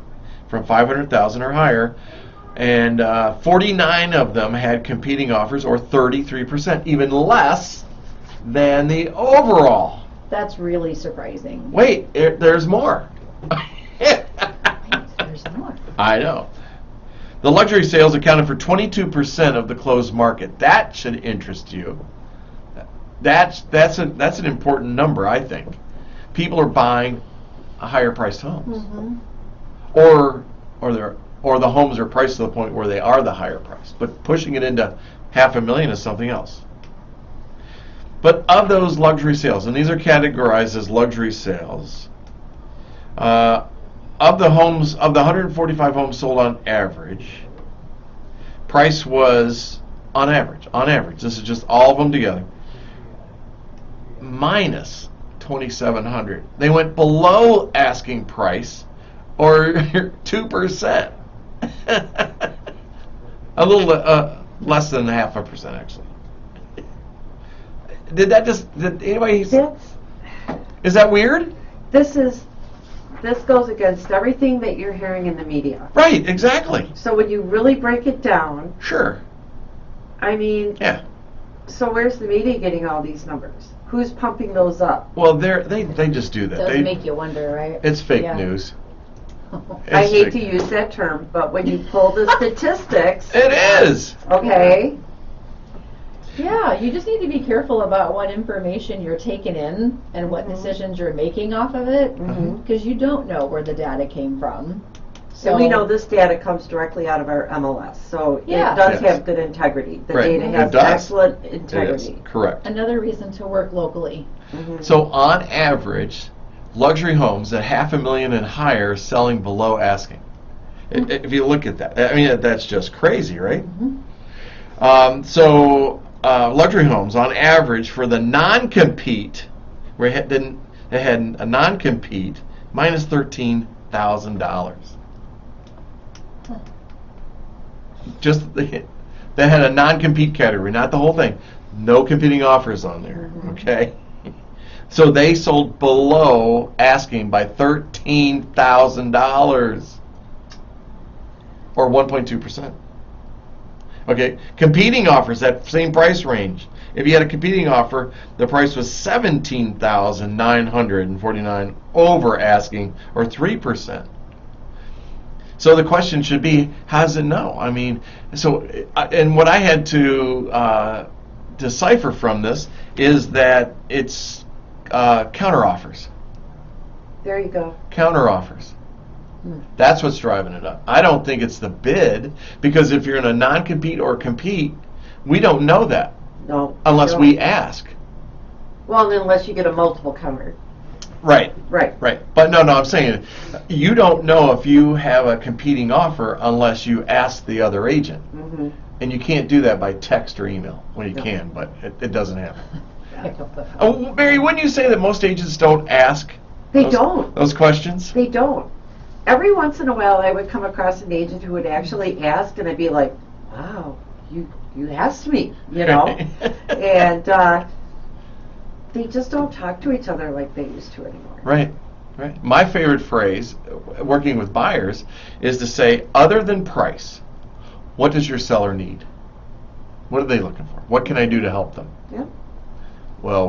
Speaker 1: from 500,000 or higher, and 49 of them had competing offers, or 33%, even less than the overall.
Speaker 3: That's really surprising.
Speaker 1: Wait, there's more.
Speaker 3: There's more.
Speaker 1: I know. The luxury sales accounted for 22% of the closed market. That should interest you. That's an important number, I think. People are buying a higher priced homes, or the homes are priced to the point where they are the higher price. But pushing it into $500,000 is something else. But of those luxury sales, and these are categorized as luxury sales, of the 145 homes sold on average, price was on average, this is just all of them together, minus $2,700. They went below asking price, or 2%. A little less than 0.5%, actually. Did anybody? Is that weird?
Speaker 2: This goes against everything that you're hearing in the media.
Speaker 1: Right, exactly.
Speaker 2: So when you really break it down,
Speaker 1: Sure.
Speaker 2: I mean,
Speaker 1: Yeah.
Speaker 2: so where's the media getting all these numbers? Who's pumping those up?
Speaker 1: Well, they just do that.
Speaker 3: Does make you wonder, right?
Speaker 1: It's fake
Speaker 3: Yeah.
Speaker 1: news.
Speaker 2: I
Speaker 1: It's
Speaker 2: hate
Speaker 1: fake.
Speaker 2: to use that term, but when you pull the statistics,
Speaker 1: It is.
Speaker 2: okay,
Speaker 3: Yeah, you just need to be careful about what information you're taking in and what decisions you're making off of it, because you don't know where the data came from.
Speaker 2: so we know this data comes directly out of our MLS, so
Speaker 3: Yeah.
Speaker 2: it does
Speaker 1: Yes.
Speaker 2: have good integrity. The
Speaker 1: Right.
Speaker 2: data
Speaker 1: It
Speaker 2: has
Speaker 1: does.
Speaker 2: excellent
Speaker 1: It is.
Speaker 2: integrity.
Speaker 1: Correct.
Speaker 3: Another reason to work locally.
Speaker 1: So on average, luxury homes at $500,000 and higher are selling below asking. If you look at that, I mean, that's just crazy, right? Luxury homes on average for the non-compete, where they had a non-compete, minus $13,000. Just they had a non-compete category, not the whole thing. No competing offers on there. Okay. So they sold below asking by $13,000, or 1.2%. Okay, competing offers, that same price range. If you had a competing offer, the price was $17,949 over asking, or 3%. So the question should be, how does it know? I mean, and what I had to decipher from this is that it's counteroffers.
Speaker 2: There you go.
Speaker 1: Counteroffers. That's what's driving it up. I don't think it's the bid, because if you're in a non-compete or compete, we don't know that
Speaker 2: No.
Speaker 1: unless
Speaker 2: no.
Speaker 1: we ask.
Speaker 2: Well, unless you get a multiple counter.
Speaker 1: Right.
Speaker 2: Right.
Speaker 1: Right. But no, I'm saying you don't know if you have a competing offer unless you ask the other agent. And you can't do that by text or email. Well, you can, but it doesn't happen. Oh, Mary, wouldn't you say that most agents don't ask
Speaker 2: They don't.
Speaker 1: those questions?
Speaker 2: They don't. Every once in a while, I would come across an agent who would actually ask, and I'd be like, "Wow, you asked me," you know. And they just don't talk to each other like they used to anymore.
Speaker 1: Right. Right. My favorite phrase, working with buyers, is to say, other than price, what does your seller need? What are they looking for? What can I do to help them?
Speaker 2: Yeah.
Speaker 1: Well,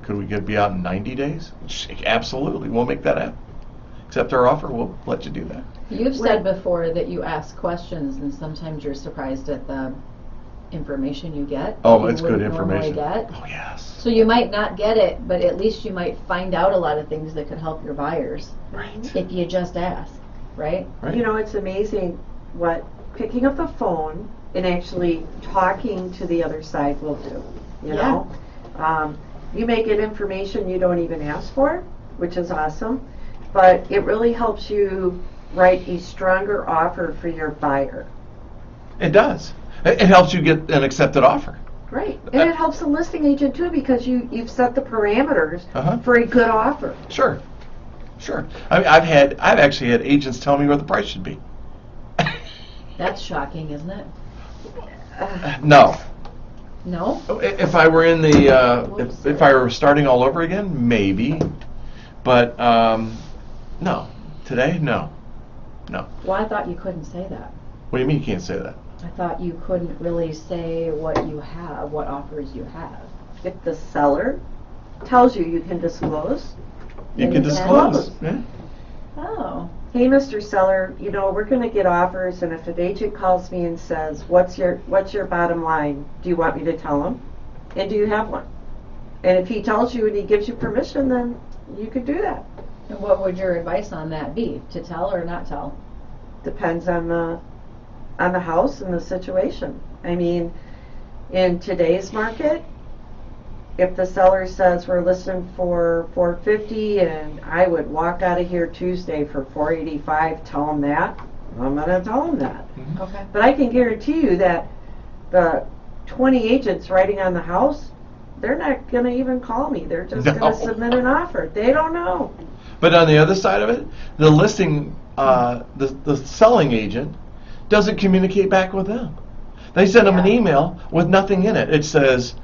Speaker 1: could we be out in 90 days? Absolutely. We'll make that happen. Accept our offer, we'll let you do that.
Speaker 3: You've said before that you ask questions, and sometimes you're surprised at the information you get.
Speaker 1: Oh,
Speaker 3: you
Speaker 1: it's good
Speaker 3: wouldn't normally
Speaker 1: information.
Speaker 3: Get.
Speaker 1: Oh, yes.
Speaker 3: So you might not get it, but at least you might find out a lot of things that could help your buyers.
Speaker 1: Right.
Speaker 3: If you just ask, right?
Speaker 1: Right.
Speaker 2: You know, it's amazing what picking up the phone and actually talking to the other side will do. You know, you may get information you don't even ask for, which is awesome, but it really helps you write a stronger offer for your buyer.
Speaker 1: It does. It helps you get an accepted offer.
Speaker 2: Right, and it helps the listing agent too, because you've set the parameters
Speaker 1: Uh-huh.
Speaker 2: for a good offer.
Speaker 1: Sure. I mean, I've actually had agents tell me what the price should be.
Speaker 3: That's shocking, isn't it?
Speaker 1: No.
Speaker 3: No?
Speaker 1: If I were in the, if I were starting all over again, maybe. But no. Today, no. No.
Speaker 3: Well, I thought you couldn't say that.
Speaker 1: What do you mean you can't say that?
Speaker 3: I thought you couldn't really say what you have, what offers you have.
Speaker 2: If the seller tells you can disclose.
Speaker 1: You
Speaker 3: Then
Speaker 1: can
Speaker 3: you can
Speaker 1: disclose.
Speaker 2: disclose.
Speaker 1: Yeah.
Speaker 3: Oh.
Speaker 2: Hey, Mr. Seller, we're going to get offers, and if an agent calls me and says, what's your bottom line? Do you want me to tell him? And do you have one? And if he tells you and he gives you permission, then you could do that.
Speaker 3: And what would your advice on that be? To tell or not tell?
Speaker 2: Depends on the house and the situation. I mean, in today's market, if the seller says we're listing for $450 and I would walk out of here Tuesday for $485, tell them that, I'm going to tell them that.
Speaker 3: Okay.
Speaker 2: But I can guarantee you that the 20 agents writing on the house, they're not going to even call me. They're just going to submit an offer. They don't know.
Speaker 1: But on the other side of it, the listing, the selling agent doesn't communicate back with them. They send them an email with nothing in it. It says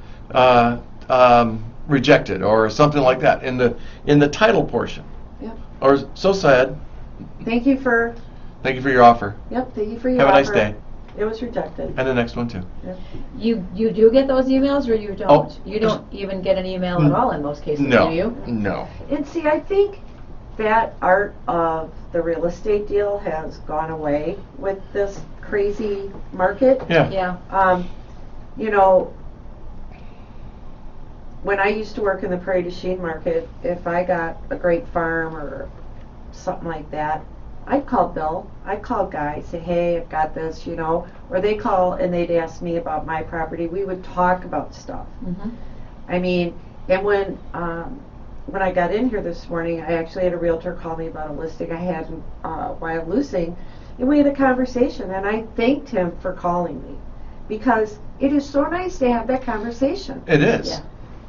Speaker 1: rejected or something like that in the title portion.
Speaker 2: Yep.
Speaker 1: Or so sad.
Speaker 2: Thank you for
Speaker 1: your offer.
Speaker 2: Yep. Thank you for your
Speaker 1: Have a
Speaker 2: offer.
Speaker 1: nice day.
Speaker 2: It was rejected.
Speaker 1: And the next one too.
Speaker 2: Yep.
Speaker 3: You do get those emails or you don't?
Speaker 1: Oh.
Speaker 3: You don't even get an email at all in most cases,
Speaker 1: No.
Speaker 3: do you?
Speaker 1: No.
Speaker 2: And see, I think that art of the real estate deal has gone away with this crazy market.
Speaker 1: Yeah.
Speaker 3: Yeah.
Speaker 2: When I used to work in the Prairie Machine market, if I got a great farm or something like that, I'd call Bill. I'd call Guy, say, hey, I've got this, or they call and they'd ask me about my property. We would talk about stuff.
Speaker 3: Mm-hmm.
Speaker 2: I mean, and when I got in here this morning, I actually had a realtor call me about a listing I had in Wild Loosing, and we had a conversation, and I thanked him for calling me because it is so nice to have that conversation.
Speaker 1: It is.
Speaker 3: Yeah.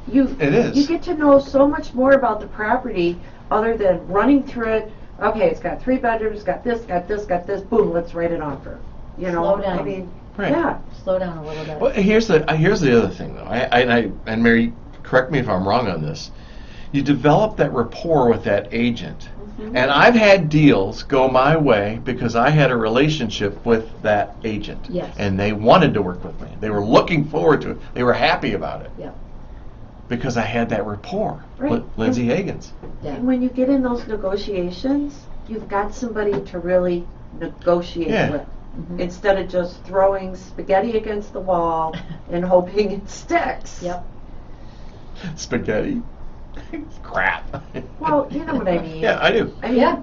Speaker 1: It is.
Speaker 2: You get to know so much more about the property other than running through it. Okay, it's got 3 bedrooms, got this, boom, let's write an offer.
Speaker 3: Slow down.
Speaker 2: I mean,
Speaker 1: Right.
Speaker 2: yeah.
Speaker 3: Slow down a little bit.
Speaker 1: Well, here's the other thing though. And Mary, correct me if I'm wrong on this. You develop that rapport with that agent.
Speaker 2: Mm-hmm.
Speaker 1: And I've had deals go my way because I had a relationship with that agent.
Speaker 3: Yes.
Speaker 1: And they wanted to work with me. They were looking forward to it. They were happy about it.
Speaker 3: Yeah.
Speaker 1: Because I had that rapport
Speaker 2: Right.
Speaker 1: with Lindsay Higgins.
Speaker 3: Yeah.
Speaker 2: And when you get in those negotiations, you've got somebody to really negotiate
Speaker 1: Yeah.
Speaker 2: with.
Speaker 3: Mhm.
Speaker 2: Instead of just throwing spaghetti against the wall and hoping it sticks.
Speaker 3: Yep.
Speaker 1: Spaghetti. Crap.
Speaker 2: Well, you know what I mean.
Speaker 1: Yeah, I do.
Speaker 2: I mean,
Speaker 3: Yeah.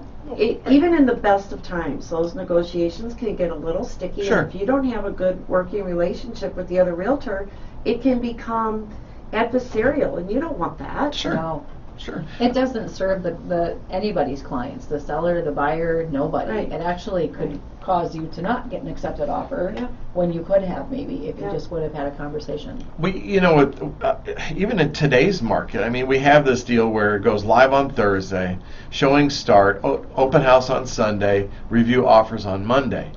Speaker 2: even in the best of times, those negotiations can get a little sticky.
Speaker 1: Sure.
Speaker 2: And if you don't have a good working relationship with the other realtor, it can become adversarial, and you don't want that.
Speaker 1: Sure.
Speaker 3: No.
Speaker 1: Sure.
Speaker 3: It doesn't serve the anybody's clients, the seller, the buyer, nobody.
Speaker 2: Right.
Speaker 3: It actually could cause you to not get an accepted offer
Speaker 2: Yeah.
Speaker 3: when you could have maybe if you
Speaker 2: Yeah.
Speaker 3: just would have had a conversation.
Speaker 1: Even in today's market, I mean, we have this deal where it goes live on Thursday, showing start, open house on Sunday, review offers on Monday.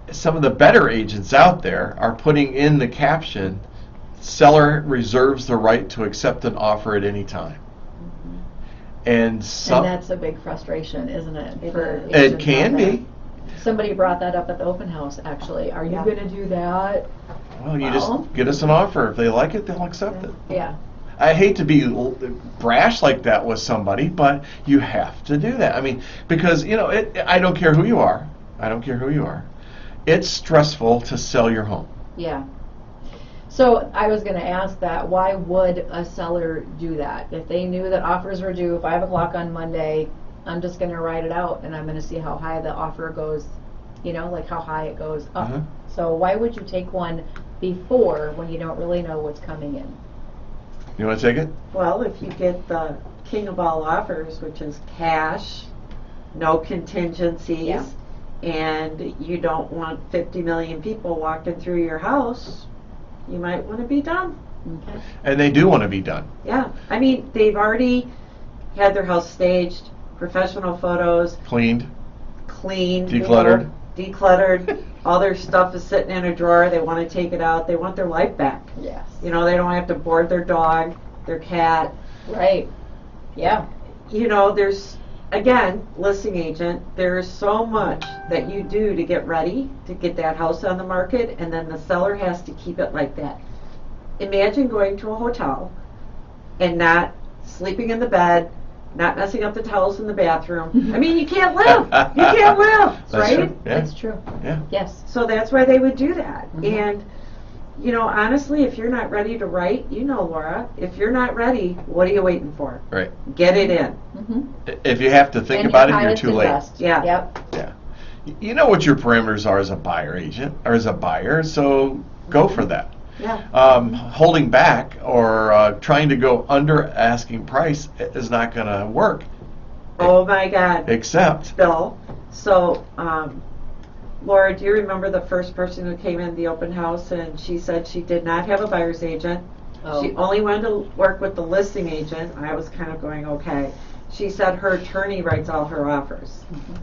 Speaker 1: Some of the better agents out there are putting in the caption, seller reserves the right to accept an offer at any time. And
Speaker 3: that's a big frustration, isn't it?
Speaker 2: It
Speaker 3: For
Speaker 2: is.
Speaker 1: it
Speaker 3: agents
Speaker 1: can
Speaker 3: out there.
Speaker 1: be.
Speaker 3: Somebody brought that up at the open house, actually. Are you
Speaker 2: Yeah.
Speaker 3: going to do that?
Speaker 1: Well, you
Speaker 3: Well.
Speaker 1: just get us an offer. If they like it, they'll accept it.
Speaker 3: Yeah.
Speaker 1: I hate to be brash like that with somebody, but you have to do that. I mean, because, I don't care who you are. I don't care who you are. It's stressful to sell your home.
Speaker 3: Yeah. So I was going to ask that, why would a seller do that? If they knew that offers were due 5 o'clock on Monday, I'm just going to write it out and I'm going to see how high the offer goes, like how high it goes up.
Speaker 1: Mhm.
Speaker 3: So why would you take one before when you don't really know what's coming in?
Speaker 1: You want to take it?
Speaker 2: Well, if you get the king of all offers, which is cash, no contingencies,
Speaker 3: Yeah.
Speaker 2: and you don't want 50 million people walking through your house, you might want to be done.
Speaker 3: Okay.
Speaker 1: And they do want to be done.
Speaker 2: Yeah. I mean, they've already had their house staged, professional photos,
Speaker 1: Cleaned,
Speaker 2: cleaned,
Speaker 1: decluttered.
Speaker 2: decluttered, all their stuff is sitting in a drawer, they want to take it out, they want their life back.
Speaker 3: Yes.
Speaker 2: You know, they don't have to board their dog, their cat.
Speaker 3: Right. Yeah.
Speaker 2: You know, there's, again, listing agent, there's so much that you do to get ready to get that house on the market, and then the seller has to keep it like that. Imagine going to a hotel and not sleeping in the bed, not messing up the towels in the bathroom. I mean, you can't live. You can't live,
Speaker 1: That's
Speaker 2: right?
Speaker 1: true. Yeah.
Speaker 3: That's true.
Speaker 1: Yeah.
Speaker 3: Yes.
Speaker 2: So that's why they would do that.
Speaker 3: Mm-hmm.
Speaker 2: And, you know, honestly, if you're not ready to write, you know, Laura, if you're not ready, what are you waiting for?
Speaker 1: Right.
Speaker 2: Get it in.
Speaker 3: Mm-hmm.
Speaker 1: If you have to think
Speaker 3: And
Speaker 1: about
Speaker 3: your
Speaker 1: it, you're
Speaker 3: highest
Speaker 1: too
Speaker 3: and
Speaker 1: late.
Speaker 3: best.
Speaker 2: Yeah.
Speaker 3: Yep.
Speaker 1: Yeah. You know what your parameters are as a buyer agent or as a buyer, so go for that.
Speaker 2: Yeah.
Speaker 1: Holding back or trying to go under asking price is not going to work.
Speaker 2: Oh my God.
Speaker 1: Except,
Speaker 2: Bill. So, Laura, do you remember the first person who came in the open house and she said she did not have a buyer's agent?
Speaker 3: Oh.
Speaker 2: She only wanted to work with the listing agent. I was kind of going, okay. She said her attorney writes all her offers.
Speaker 3: Mm-hmm.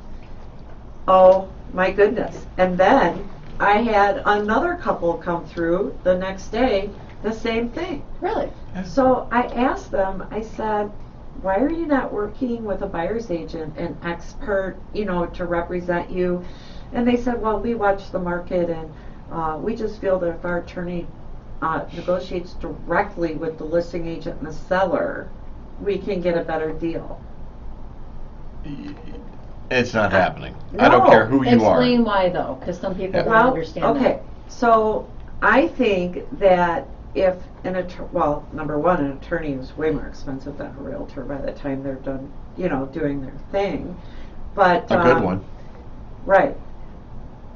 Speaker 2: Oh my goodness. And then I had another couple come through the next day, the same thing.
Speaker 3: Really?
Speaker 2: So I asked them, I said, why are you not working with a buyer's agent, an expert, you know, to represent you? And they said, well, we watch the market and we just feel that if our attorney negotiates directly with the listing agent and the seller, we can get a better deal.
Speaker 1: it's not happening. I don't care who you are.
Speaker 3: Explain why, though, because some people don't
Speaker 2: Well,
Speaker 3: understand
Speaker 2: okay, so I think that if an attorney, well, number one, an attorney is way more expensive than a realtor by the time they're done, you know, doing their thing. But
Speaker 1: A good one.
Speaker 2: Right.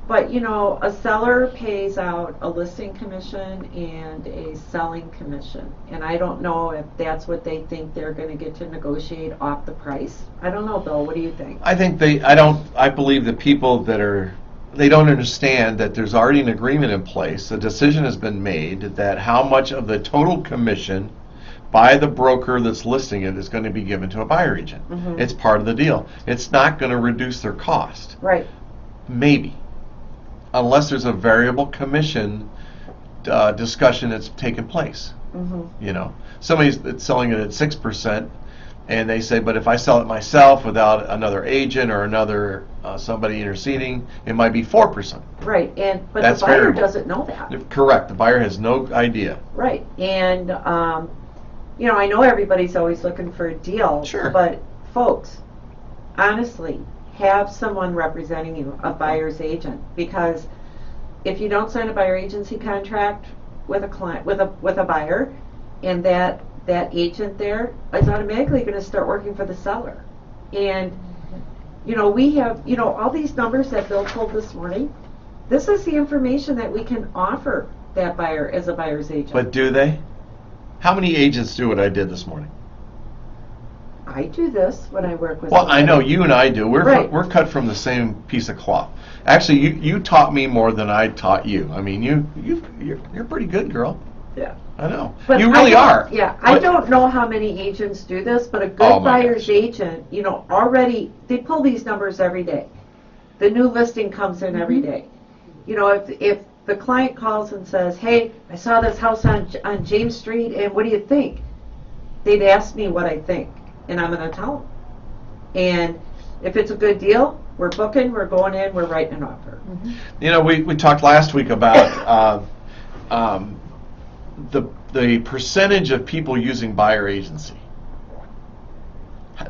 Speaker 2: But, you know, a seller pays out a listing commission and a selling commission. And I don't know if that's what they think they're going to get to negotiate off the price. I don't know, Bill. What do you think?
Speaker 1: I believe the people that they don't understand that there's already an agreement in place. A decision has been made that how much of the total commission by the broker that's listing it is going to be given to a buyer agent.
Speaker 2: Mhm.
Speaker 1: It's part of the deal. It's not going to reduce their cost.
Speaker 2: Right.
Speaker 1: Maybe. Unless there's a variable commission discussion that's taken place.
Speaker 2: Mm-hmm.
Speaker 1: You know, somebody's that's selling it at 6%, and they say, but if I sell it myself without another agent or another somebody interceding, it might be 4%.
Speaker 2: Right. But
Speaker 1: That's
Speaker 2: the buyer
Speaker 1: variable.
Speaker 2: doesn't know that.
Speaker 1: Correct. The buyer has no idea.
Speaker 2: Right. And, you know, I know everybody's always looking for a deal.
Speaker 1: Sure.
Speaker 2: But, folks, honestly, have someone representing you, a buyer's agent, because if you don't sign a buyer agency contract with a client, with a buyer, and that agent there is automatically going to start working for the seller. And, you know, we have, you know, all these numbers that Bill told this morning. This is the information that we can offer that buyer as a buyer's agent.
Speaker 1: But do they? How many agents do what I did this morning?
Speaker 2: I do this when I work with.
Speaker 1: Well, I
Speaker 2: somebody.
Speaker 1: know you and I do.
Speaker 2: Right.
Speaker 1: We're cut from the same piece of cloth. Actually, you taught me more than I taught you. I mean, you're pretty good, girl.
Speaker 2: Yeah.
Speaker 1: I know.
Speaker 2: But
Speaker 1: You really are.
Speaker 2: Yeah, I
Speaker 1: But-
Speaker 2: don't know how many agents do this, but a good
Speaker 1: Oh, my
Speaker 2: buyer's
Speaker 1: gosh.
Speaker 2: agent, you know, already, they pull these numbers every day. The new listing comes in every day. You know, if the client calls and says, hey, I saw this house on James Street, and what do you think? They'd ask me what I think, and I'm going to tell them. And if it's a good deal, we're booking, we're going in, we're writing an offer.
Speaker 1: You know, we talked last week about the percentage of people using buyer agency.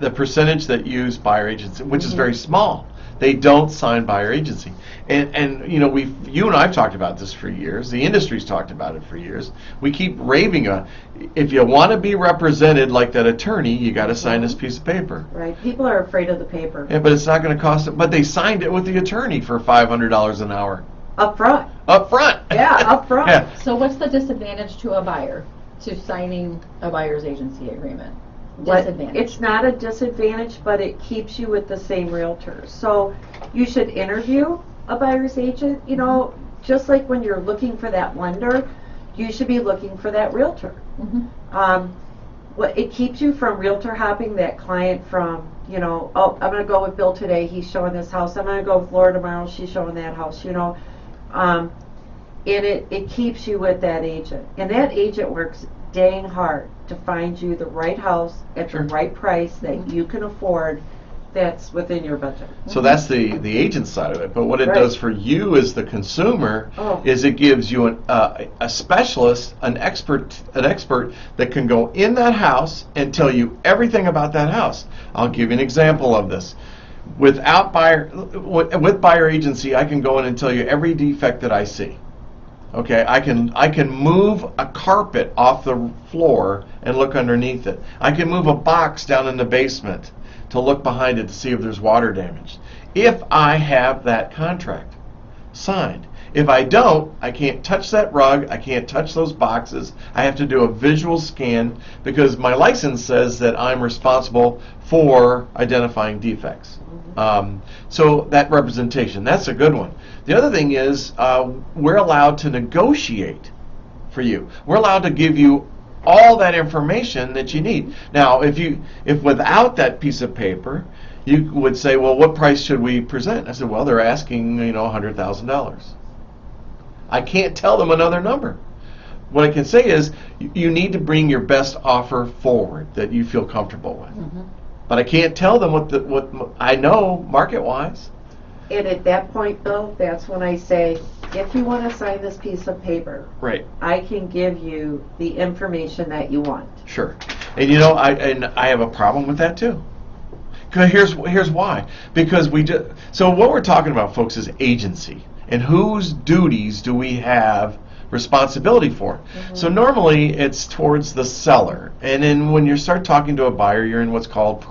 Speaker 1: The percentage that use buyer agency, which is very small. They don't sign buyer agency. And you know, you and I have talked about this for years. The industry's talked about it for years. We keep raving if you want to be represented like that attorney, you got to sign this piece of paper.
Speaker 2: Right, people are afraid of the paper.
Speaker 1: Yeah, but it's not going to cost them. But they signed it with the attorney for $500 an hour.
Speaker 2: Up front.
Speaker 1: Up front.
Speaker 2: Yeah, up front.
Speaker 1: Yeah.
Speaker 3: So what's the disadvantage to a buyer to signing a buyer's agency agreement?
Speaker 2: But
Speaker 3: Disadvantage.
Speaker 2: it's not a disadvantage, but it keeps you with the same realtor. So you should interview a buyer's agent. You know, just like when you're looking for that lender, you should be looking for that realtor.
Speaker 3: Mhm.
Speaker 2: Well, it keeps you from realtor hopping that client from, you know, oh, I'm going to go with Bill today, he's showing this house. I'm going to go with Laura tomorrow, she's showing that house, you know. And it keeps you with that agent. And that agent works dang hard to find you the right house at the right price that you can afford, that's within your budget.
Speaker 1: So that's the agent side of it. But what it does for you as the consumer is it gives you a specialist, an expert that can go in that house and tell you everything about that house. I'll give you an example of this. With buyer agency, I can go in and tell you every defect that I see. Okay, I can move a carpet off the floor and look underneath it. I can move a box down in the basement to look behind it to see if there's water damage. If I have that contract signed. If I don't, I can't touch that rug, I can't touch those boxes. I have to do a visual scan because my license says that I'm responsible for identifying defects. So that representation, that's a good one. The other thing is we're allowed to negotiate for you. We're allowed to give you all that information that you need. Now, if without that piece of paper, you would say, well, what price should we present? I said, well, they're asking, $100,000. I can't tell them another number. What I can say is, you need to bring your best offer forward that you feel comfortable with. But I can't tell them what I know market-wise.
Speaker 2: And at that point, Bill, that's when I say, if you want to sign this piece of paper,
Speaker 1: right,
Speaker 2: I can give you the information that you want.
Speaker 1: Sure. And I have a problem with that too. Here's why. Because so what we're talking about, folks, is agency and whose duties do we have responsibility for. So normally it's towards the seller, and then when you start talking to a buyer, you're in what's called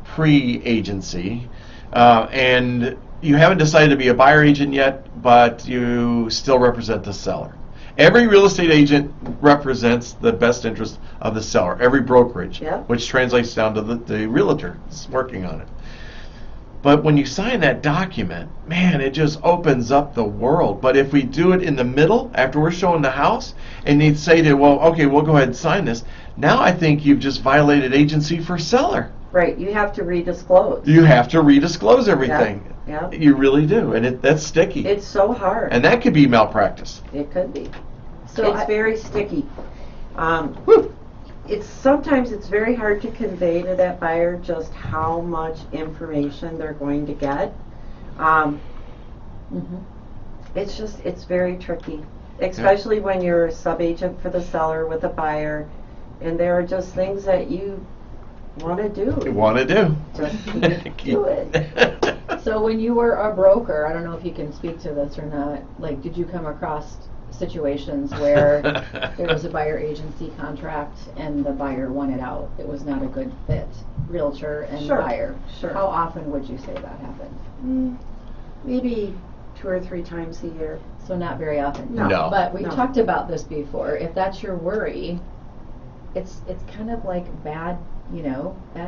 Speaker 1: pre-agency, and you haven't decided to be a buyer agent yet, but you still represent the seller. Every real estate agent represents the best interest of the seller, every brokerage, which translates down to the realtor that's working on it. But when you sign that document, man, it just opens up the world. But if we do it in the middle, after we're showing the house, and they say to, well, okay, we'll go ahead and sign this, now I think you've just violated agency for seller.
Speaker 2: Right, you have to redisclose.
Speaker 1: You have to redisclose everything.
Speaker 2: Yeah.
Speaker 1: You really do, and that's sticky.
Speaker 2: It's so hard.
Speaker 1: And that could be malpractice.
Speaker 2: It could be.
Speaker 3: So
Speaker 2: it's very sticky. Sometimes it's very hard to convey to that buyer just how much information they're going to get. It's very tricky, especially when you're a sub-agent for the seller with a buyer, and there are just things that you want to do.
Speaker 1: You want to do.
Speaker 2: Just do it.
Speaker 3: So when you were a broker, I don't know if you can speak to this or not, like, did you come across situations where there was a buyer agency contract and the buyer wanted out? It was not a good fit, realtor and buyer.
Speaker 2: Sure.
Speaker 3: How often would you say that happened?
Speaker 2: Maybe 2 or 3 times a year.
Speaker 3: So not very often.
Speaker 1: No.
Speaker 3: But we talked about this before. If that's your worry, it's kind of like bad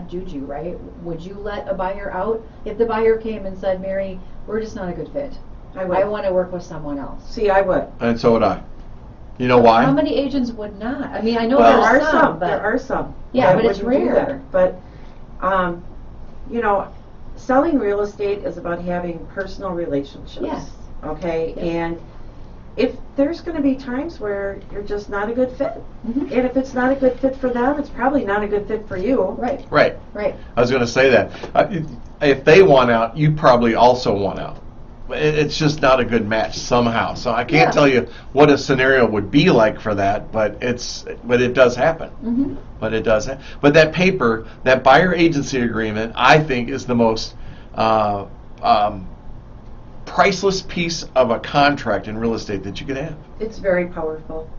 Speaker 3: juju, right? Would you let a buyer out? If the buyer came and said, Mary, we're just not a good fit, I want to work with someone else.
Speaker 2: See, I would.
Speaker 1: And so would I. You know why?
Speaker 3: How many agents would not? I mean, I know
Speaker 2: there
Speaker 3: there
Speaker 2: are some. There are some.
Speaker 3: Yeah, but it's rare.
Speaker 2: But, selling real estate is about having personal relationships.
Speaker 3: Yes.
Speaker 2: Okay?
Speaker 3: Yes.
Speaker 2: And if there's going to be times where you're just not a good fit, and if it's not a good fit for them, it's probably not a good fit for you.
Speaker 3: Right.
Speaker 1: Right.
Speaker 3: Right.
Speaker 1: I was going to say that. If they want out, you probably also want out. It's just not a good match somehow. So I can't tell you what a scenario would be like for that, but it does happen. But it does. But that paper, that buyer agency agreement, I think is the most priceless piece of a contract in real estate that you could have.
Speaker 2: It's very powerful.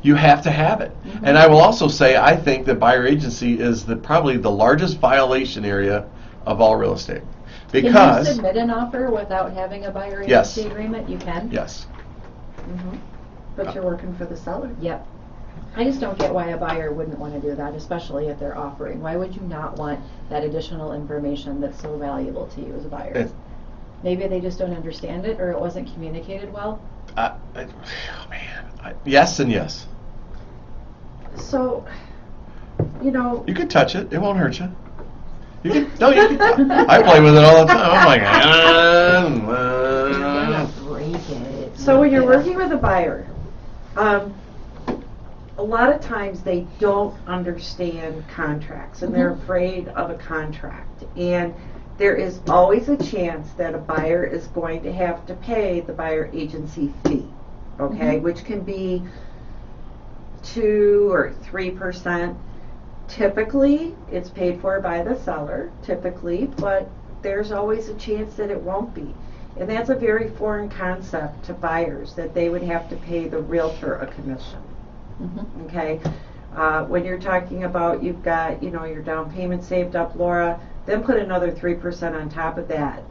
Speaker 1: You have to have it. And I will also say, I think that buyer agency is probably the largest violation area of all real estate. Because
Speaker 3: can you submit an offer without having a buyer agency agreement? You can?
Speaker 1: Yes.
Speaker 2: But you're working for the seller.
Speaker 3: Yep. I just don't get why a buyer wouldn't want to do that, especially if they're offering. Why would you not want that additional information that's so valuable to you as a buyer? Maybe they just don't understand it, or it wasn't communicated well?
Speaker 1: Yes and yes.
Speaker 2: So, you know,
Speaker 1: You can touch it. It won't hurt you. You can. No, you can. I play with it all the time. I'm like,
Speaker 3: You're gonna break it.
Speaker 2: so when you're
Speaker 3: Yeah.
Speaker 2: working with a buyer, a lot of times they don't understand contracts and they're afraid of a contract. And there is always a chance that a buyer is going to have to pay the buyer agency fee, okay, which can be 2 or 3%. Typically, it's paid for by the seller, typically, but there's always a chance that it won't be. And that's a very foreign concept to buyers, that they would have to pay the realtor a commission. Okay? When you're talking about you've got, you know, your down payment saved up, Laura, then put another 3% on top of that.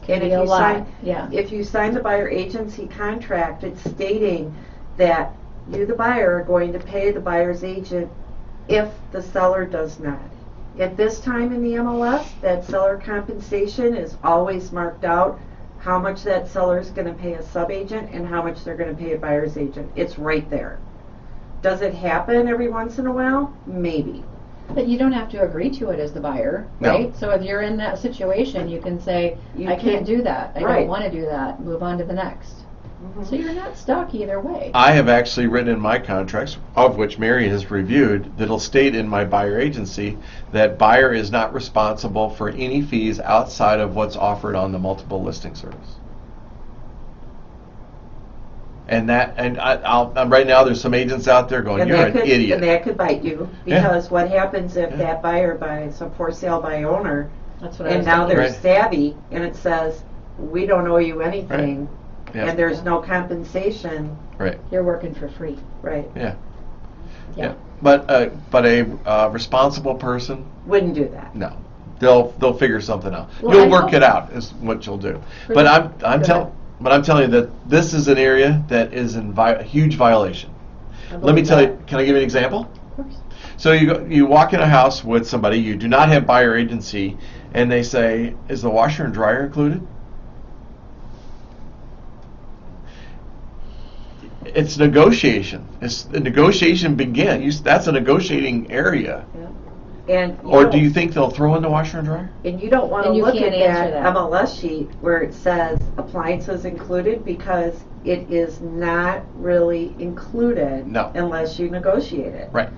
Speaker 3: Can be a lot. Yeah.
Speaker 2: If you sign the buyer agency contract, it's stating that you, the buyer, are going to pay the buyer's agent if the seller does not. At this time in the MLS, that seller compensation is always marked out, how much that seller is going to pay a sub-agent and how much they're going to pay a buyer's agent. It's right there. Does it happen every once in a while? Maybe.
Speaker 3: But you don't have to agree to it as the buyer,
Speaker 1: No.
Speaker 3: right? So if you're in that situation, you can say, I can't do that. I
Speaker 2: Right.
Speaker 3: don't want to do that. Move on to the next. So you're not stuck either way.
Speaker 1: I have actually written in my contracts, of which Mary has reviewed, that'll state in my buyer agency that buyer is not responsible for any fees outside of what's offered on the multiple listing service. And right now there's some agents out there going, you're an idiot.
Speaker 2: And that could bite you, because what happens if that buyer buys a for sale by owner,
Speaker 3: That's what I
Speaker 2: and
Speaker 3: was
Speaker 2: now
Speaker 3: thinking.
Speaker 2: they're
Speaker 1: Right.
Speaker 2: savvy, and it says, we don't owe you anything,
Speaker 1: Yeah.
Speaker 2: and there's no compensation,
Speaker 1: Right.
Speaker 3: You're working for free.
Speaker 2: right?
Speaker 1: Yeah.
Speaker 3: Yeah.
Speaker 1: But a responsible person,
Speaker 2: Wouldn't do that.
Speaker 1: no. They'll figure something out.
Speaker 3: Well,
Speaker 1: You'll
Speaker 3: I
Speaker 1: work
Speaker 3: hope-
Speaker 1: it out is what you'll do.
Speaker 3: For
Speaker 1: But
Speaker 3: the-
Speaker 1: I'm
Speaker 3: Go
Speaker 1: telling.
Speaker 3: ahead.
Speaker 1: But I'm telling you that this is an area that is in a huge violation.
Speaker 3: I
Speaker 1: Let me
Speaker 3: believe
Speaker 1: tell you.
Speaker 3: that.
Speaker 1: Can I give you an example?
Speaker 3: Of course.
Speaker 1: So you walk in a house with somebody, you do not have buyer agency, and they say, "Is the washer and dryer included?" It's negotiation. The negotiation begins. That's a negotiating area.
Speaker 2: And
Speaker 1: Or do you think they'll throw in the washer and dryer?
Speaker 2: And you don't want to
Speaker 3: And you
Speaker 2: look
Speaker 3: can't
Speaker 2: at
Speaker 3: answer
Speaker 2: that
Speaker 3: that.
Speaker 2: MLS sheet where it says appliances included, because it is not really included
Speaker 1: No.
Speaker 2: unless you negotiate it.
Speaker 1: Right.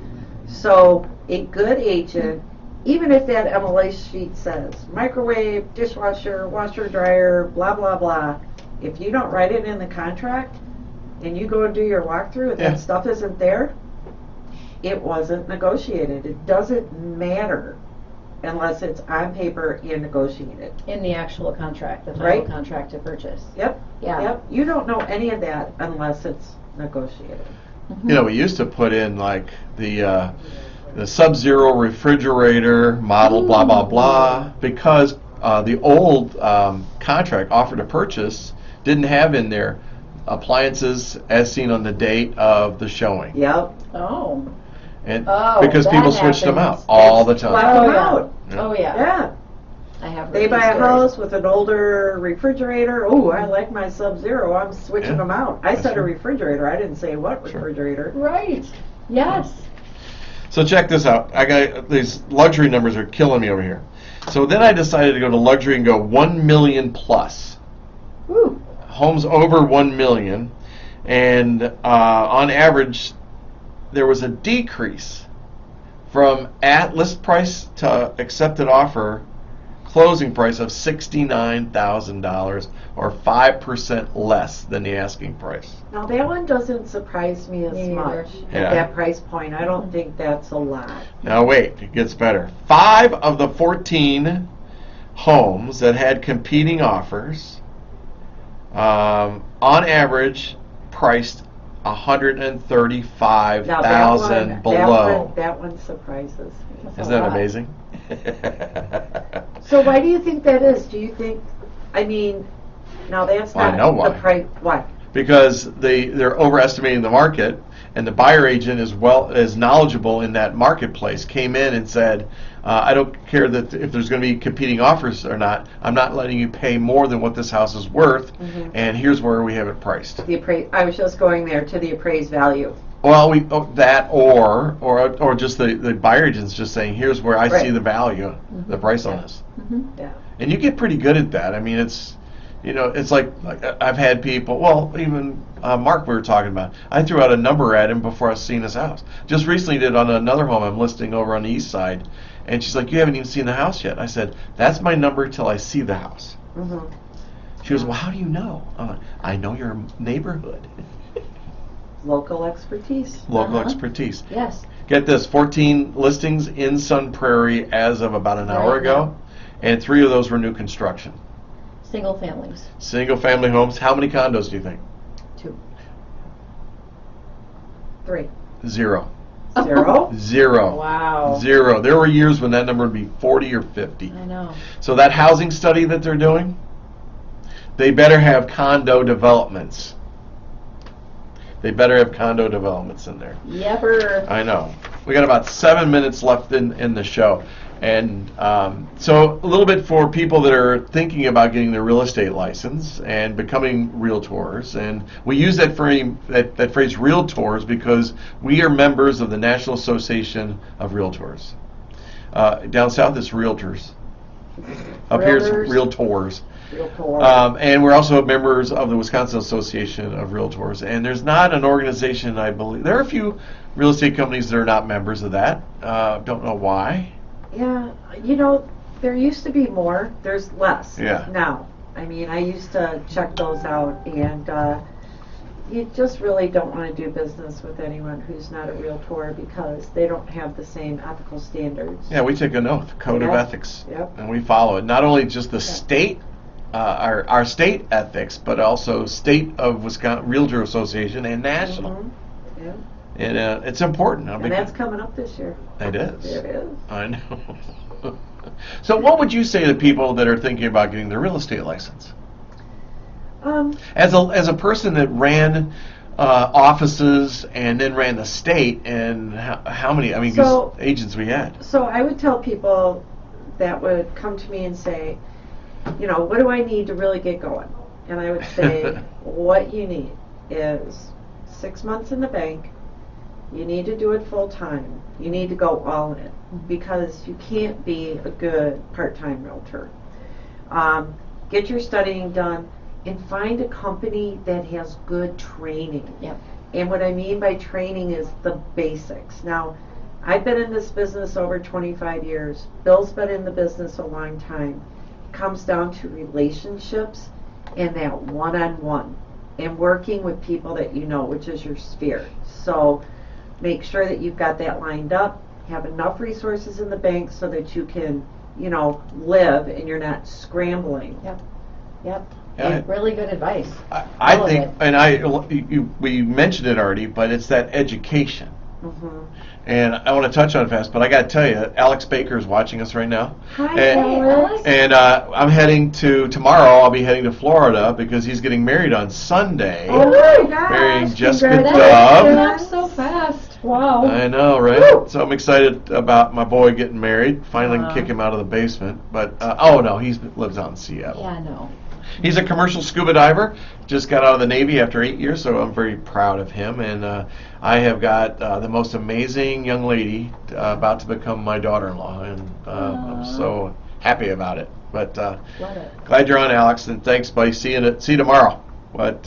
Speaker 2: So a good agent, even if that MLS sheet says microwave, dishwasher, washer, dryer, blah, blah, blah, if you don't write it in the contract and you go and do your walkthrough and
Speaker 1: Yeah.
Speaker 2: that stuff isn't there, it wasn't negotiated. It doesn't matter unless it's on paper and negotiated.
Speaker 3: In the actual contract, the final
Speaker 2: Right.
Speaker 3: contract to purchase.
Speaker 2: Yep.
Speaker 3: Yeah.
Speaker 2: Yep. You don't know any of that unless it's negotiated.
Speaker 1: You know, we used to put in like the Sub-Zero refrigerator model, blah blah blah, because the old contract offer to purchase didn't have in there appliances as seen on the date of the showing,
Speaker 2: Yep.
Speaker 3: Oh.
Speaker 1: and
Speaker 3: Oh,
Speaker 1: because
Speaker 3: that
Speaker 1: people switched them out
Speaker 3: happens.
Speaker 1: all the
Speaker 2: Swap
Speaker 1: time.
Speaker 3: Oh,
Speaker 2: them
Speaker 3: yeah.
Speaker 2: out.
Speaker 3: Oh, yeah.
Speaker 2: Yeah.
Speaker 3: I have
Speaker 2: They
Speaker 3: heard
Speaker 2: buy
Speaker 3: these
Speaker 2: a
Speaker 3: stories.
Speaker 2: house with an older refrigerator. Oh, I like my Sub-Zero. I'm switching
Speaker 1: Yeah.
Speaker 2: them out. I said a
Speaker 1: right.
Speaker 2: refrigerator. I didn't say what
Speaker 1: Sure.
Speaker 2: refrigerator.
Speaker 3: Right. Yes.
Speaker 1: So check this out. I got these luxury numbers are killing me over here. So then I decided to go to luxury and go 1 million plus.
Speaker 3: Woo.
Speaker 1: Homes over 1 million, and on average, there was a decrease from at list price to accepted offer closing price of $69,000, or 5% less than the asking price.
Speaker 2: Now that one doesn't surprise me as
Speaker 3: Me neither.
Speaker 2: much
Speaker 1: Yeah.
Speaker 2: at that price point. I don't think that's a lot.
Speaker 1: Now wait, it gets better. 5 of the 14 homes that had competing offers, on average, priced $135,000
Speaker 2: Now
Speaker 1: below.
Speaker 2: that one surprises me.
Speaker 3: That's
Speaker 1: Isn't
Speaker 3: a
Speaker 1: that
Speaker 3: lot.
Speaker 1: amazing?
Speaker 2: So why do you think that is? Do you think? I mean, now that's
Speaker 1: Well, I
Speaker 2: not
Speaker 1: know
Speaker 2: the
Speaker 1: why.
Speaker 2: price. Why?
Speaker 1: Because they're overestimating the market, and the buyer agent is knowledgeable in that marketplace. Came in and said, "I don't care that if there's going to be competing offers or not. I'm not letting you pay more than what this house is worth, and here's where we have it priced."
Speaker 2: I was just going there to the appraised value.
Speaker 1: Well, or just the buyer agents just saying, here's where I see the value, the price on this.
Speaker 2: Yeah.
Speaker 1: And you get pretty good at that. I mean, it's like I've had people, well, even Mark we were talking about, I threw out a number at him before I seen his house. Just recently did on another home I'm listing over on the east side, and she's like, you haven't even seen the house yet. I said, that's my number till I see the house.
Speaker 2: Mm-hmm.
Speaker 1: She goes, well, how do you know? I'm like, I know your neighborhood.
Speaker 2: Local expertise.
Speaker 1: Local expertise.
Speaker 3: Yes.
Speaker 1: Get this, 14 listings in Sun Prairie as of about an hour
Speaker 3: Right
Speaker 1: ago, and 3 of those were new construction.
Speaker 3: Single families.
Speaker 1: Single family homes. How many condos do you think?
Speaker 3: 2.
Speaker 2: 3.
Speaker 1: 0.
Speaker 2: 0?
Speaker 1: 0.
Speaker 2: Wow.
Speaker 1: 0. There were years when that number would be 40 or 50.
Speaker 3: I know.
Speaker 1: So that housing study that they're doing, they better have condo developments. They better have condo developments in there.
Speaker 3: Yepper.
Speaker 1: I know. We got about 7 minutes left in the show. And so a little bit for people that are thinking about getting their real estate license and becoming realtors. And we use that phrase realtors because we are members of the National Association of Realtors. Down south it's realtors. Up here it's realtors. And we're also members of the Wisconsin Association of Realtors. And there's not an organization, I believe. There are a few real estate companies that are not members of that. Don't know why.
Speaker 2: Yeah, there used to be more. There's less now. I mean, I used to check those out, and you just really don't want to do business with anyone who's not a realtor because they don't have the same ethical standards.
Speaker 1: Yeah, we take an oath, code of ethics,
Speaker 2: Yep.
Speaker 1: and we follow it. Not only just the state, our state ethics, but also state of Wisconsin Realtor Association and national.
Speaker 2: Mm-hmm. Yeah.
Speaker 1: And it's important.
Speaker 2: And that's coming up this year.
Speaker 1: It is.
Speaker 2: It is.
Speaker 1: I know. So what would you say to people that are thinking about getting their real estate license? As a person that ran offices and then ran the state, and how many, agents we had?
Speaker 2: So I would tell people that would come to me and say, what do I need to really get going? And I would say, what you need is 6 months in the bank. You need to do it full time. You need to go all in because you can't be a good part-time realtor. Get your studying done and find a company that has good training.
Speaker 3: Yep.
Speaker 2: And what I mean by training is the basics. Now, I've been in this business over 25 years. Bill's been in the business a long time. It comes down to relationships and that one-on-one and working with people that you know, which is your sphere. So make sure that you've got that lined up, have enough resources in the bank so that you can, live and you're not scrambling.
Speaker 3: Yep. Yep.
Speaker 1: Yeah.
Speaker 3: Really good advice.
Speaker 1: I think, and we mentioned it already, but it's that education.
Speaker 2: Mm-hmm.
Speaker 1: And I want to touch on it fast, but I got to tell you, Alex Baker is watching us right now.
Speaker 2: Hi, Alex.
Speaker 1: And I'm heading tomorrow, I'll be heading to Florida because he's getting married on Sunday.
Speaker 2: Oh my gosh.
Speaker 1: Marrying Jessica
Speaker 2: Congratulations.
Speaker 1: Dove.
Speaker 3: Up so fast. Wow.
Speaker 1: I know, right? Woo! So I'm excited about my boy getting married. Finally
Speaker 3: Wow.
Speaker 1: kick him out of the basement. But, he lives out in Seattle.
Speaker 3: Yeah, no.
Speaker 1: He's a commercial scuba diver, just got out of the Navy after 8 years, so I'm very proud of him. And I have got the most amazing young lady about to become my daughter-in-law, and I'm so happy about it. But
Speaker 3: Love it.
Speaker 1: glad you're on, Alex, and thanks, buddy. See you tomorrow. But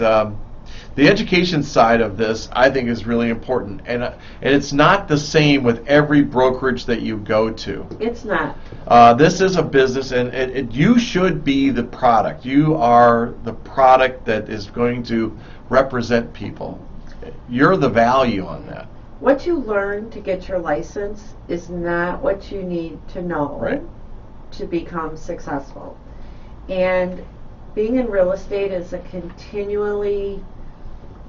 Speaker 1: the education side of this, I think, is really important, and it's not the same with every brokerage that you go to.
Speaker 2: It's not.
Speaker 1: This is a business, and you should be the product. You are the product that is going to represent people. You're the value on that.
Speaker 2: What you learn to get your license is not what you need to know to become successful. And being in real estate is a continually,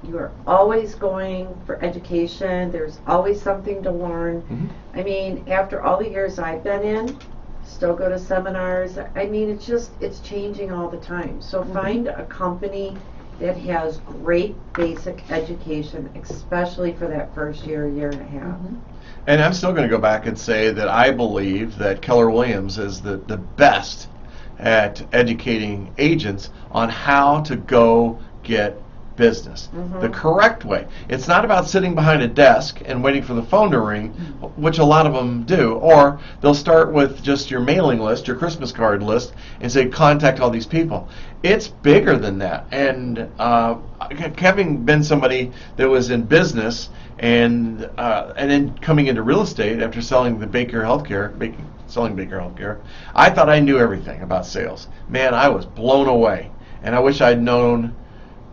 Speaker 2: you are always going for education. There's always something to learn.
Speaker 1: Mm-hmm.
Speaker 2: I mean, after all the years I've been in, still go to seminars. I mean, it's changing all the time. So find a company that has great basic education, especially for that first year and a half.
Speaker 3: Mm-hmm.
Speaker 1: And I'm still going to go back and say that I believe that Keller Williams is the best at educating agents on how to go get business the correct way. It's not about sitting behind a desk and waiting for the phone to ring, which a lot of them do, or they'll start with just your mailing list, your Christmas card list, and say contact all these people. It's bigger than that. And having been somebody that was in business and then coming into real estate after selling Baker Healthcare, I thought I knew everything about sales. Man, I was blown away. And I wish I'd known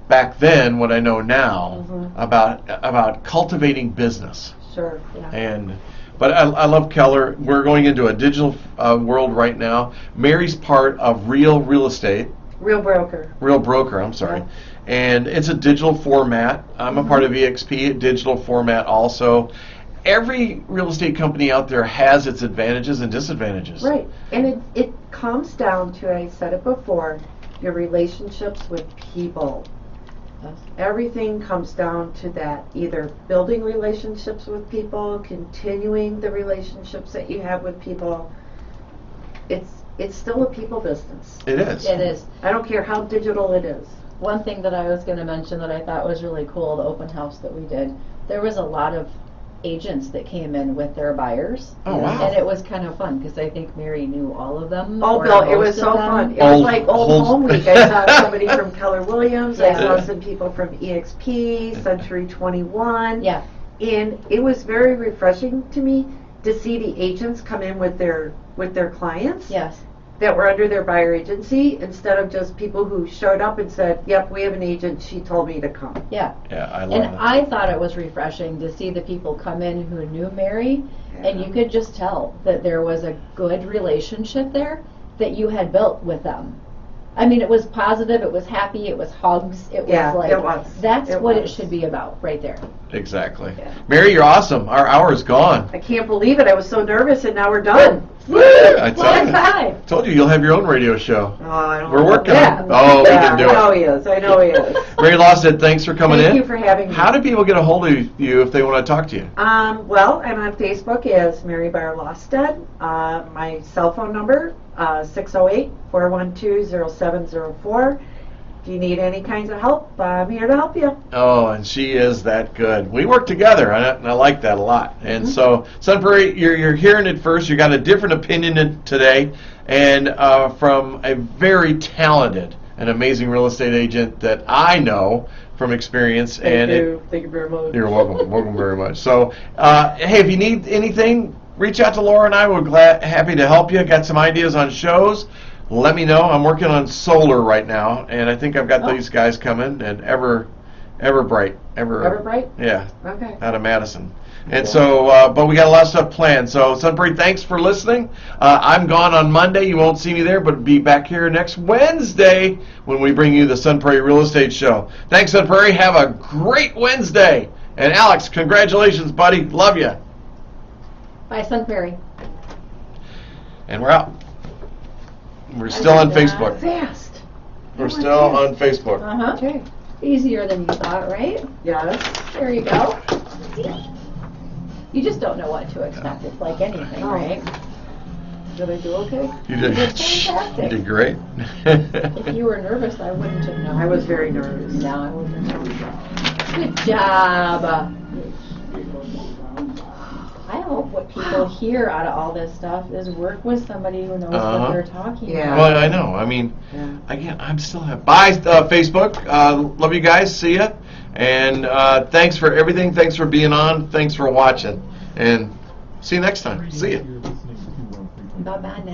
Speaker 1: back then what I know now about cultivating business.
Speaker 2: Sure. Yeah.
Speaker 1: But I love Keller. We're going into a digital world right now. Mary's part of Real Estate.
Speaker 2: Real Broker,
Speaker 1: I'm sorry.
Speaker 2: Yeah.
Speaker 1: And it's a digital format. I'm a part of EXP, a digital format also. Every real estate company out there has its advantages and disadvantages.
Speaker 2: Right. And it comes down to, I said it before, your relationships with people. Everything comes down to that, either building relationships with people, continuing the relationships that you have with people. It's still a people business.
Speaker 1: It is.
Speaker 3: It is.
Speaker 2: I don't care how digital it is.
Speaker 3: One thing that I was going to mention that I thought was really cool, the open house that we did, there was a lot of agents that came in with their buyers.
Speaker 1: Oh, wow.
Speaker 3: And it was kind of fun because I think Mary knew all of them.
Speaker 2: Oh,
Speaker 3: or
Speaker 2: Bill, it was
Speaker 3: most
Speaker 2: so
Speaker 3: of them.
Speaker 2: fun. It was like old home week. I saw somebody from Keller Williams. I
Speaker 3: Yeah.
Speaker 2: saw some people from EXP, Century 21.
Speaker 3: Yeah.
Speaker 2: And it was very refreshing to me to see the agents come in with their clients
Speaker 3: Yes.
Speaker 2: that were under their buyer agency, instead of just people who showed up and said, yep, we have an agent, she told me to come.
Speaker 3: Yeah.
Speaker 1: Yeah, I love
Speaker 3: And
Speaker 1: it.
Speaker 3: I thought it was refreshing to see the people come in who knew Mary, and you could just tell that there was a good relationship there that you had built with them. I mean, it was positive, it was happy, it was hugs, it was
Speaker 2: Yeah,
Speaker 3: like,
Speaker 2: it was.
Speaker 3: that's
Speaker 2: It
Speaker 3: what it
Speaker 2: was.
Speaker 3: should be about, right there.
Speaker 1: Exactly.
Speaker 2: Yeah.
Speaker 1: Mary, you're awesome. Our hour is gone.
Speaker 2: I can't believe it. I was so nervous, and now we're done.
Speaker 1: I
Speaker 3: High five.
Speaker 1: told you you'll have your own radio show.
Speaker 2: Oh, I don't
Speaker 1: We're
Speaker 2: know.
Speaker 1: working
Speaker 2: Yeah.
Speaker 1: on it. Oh, we
Speaker 2: Yeah,
Speaker 1: can do
Speaker 2: I know
Speaker 1: it.
Speaker 2: he is. I know he is.
Speaker 1: Mary Lausted, thanks for coming in.
Speaker 2: Thank you for having me.
Speaker 1: How do people get a hold of you if they want to talk to you?
Speaker 2: Well, I'm on Facebook as Mary Lausted. My cell phone number, 608-412-0704. If you need any kinds of help, I'm here to help you.
Speaker 1: Oh, and she is that good. We work together, and I like that a lot. And so, Sun Prairie, you're hearing it first. You got a different opinion today, and from a very talented and amazing real estate agent that I know from experience.
Speaker 2: Thank you very much.
Speaker 1: You're welcome. Welcome very much. So, hey, if you need anything, reach out to Laura and I. We're happy to help you. Got some ideas on shows. Let me know. I'm working on solar right now, and I think I've got these guys coming, and Everbright.
Speaker 2: Everbright?
Speaker 1: Yeah.
Speaker 2: Okay.
Speaker 1: Out of Madison. And so, but we got a lot of stuff planned. So, Sunbury, thanks for listening. I'm gone on Monday. You won't see me there, but be back here next Wednesday when we bring you the Sun Prairie Real Estate Show. Thanks, Sun Prairie. Have a great Wednesday. And Alex, congratulations, buddy. Love you.
Speaker 3: Bye, Sun Prairie.
Speaker 1: And we're out. We're still on Facebook.
Speaker 2: Fast.
Speaker 1: We're still on Facebook.
Speaker 3: Uh-huh.
Speaker 2: Okay.
Speaker 3: Easier than you thought, right?
Speaker 2: Yes.
Speaker 3: There you go. You just don't know what to expect. It's like anything,
Speaker 2: Oh.
Speaker 3: right?
Speaker 2: Did I do okay?
Speaker 1: You did.
Speaker 3: fantastic.
Speaker 1: You did great.
Speaker 3: If you were nervous, I wouldn't have known.
Speaker 2: I was very nervous.
Speaker 3: No, I wouldn't have known. Good job. I hope what people hear out of all this stuff is work with somebody who knows what they're talking
Speaker 2: Yeah.
Speaker 3: about.
Speaker 1: Well, I know. I mean,
Speaker 2: Yeah.
Speaker 1: again, I'm still happy. Bye, Facebook. Love you guys. See ya. And thanks for everything. Thanks for being on. Thanks for watching. And see you next time. See ya.
Speaker 3: Bye-bye now.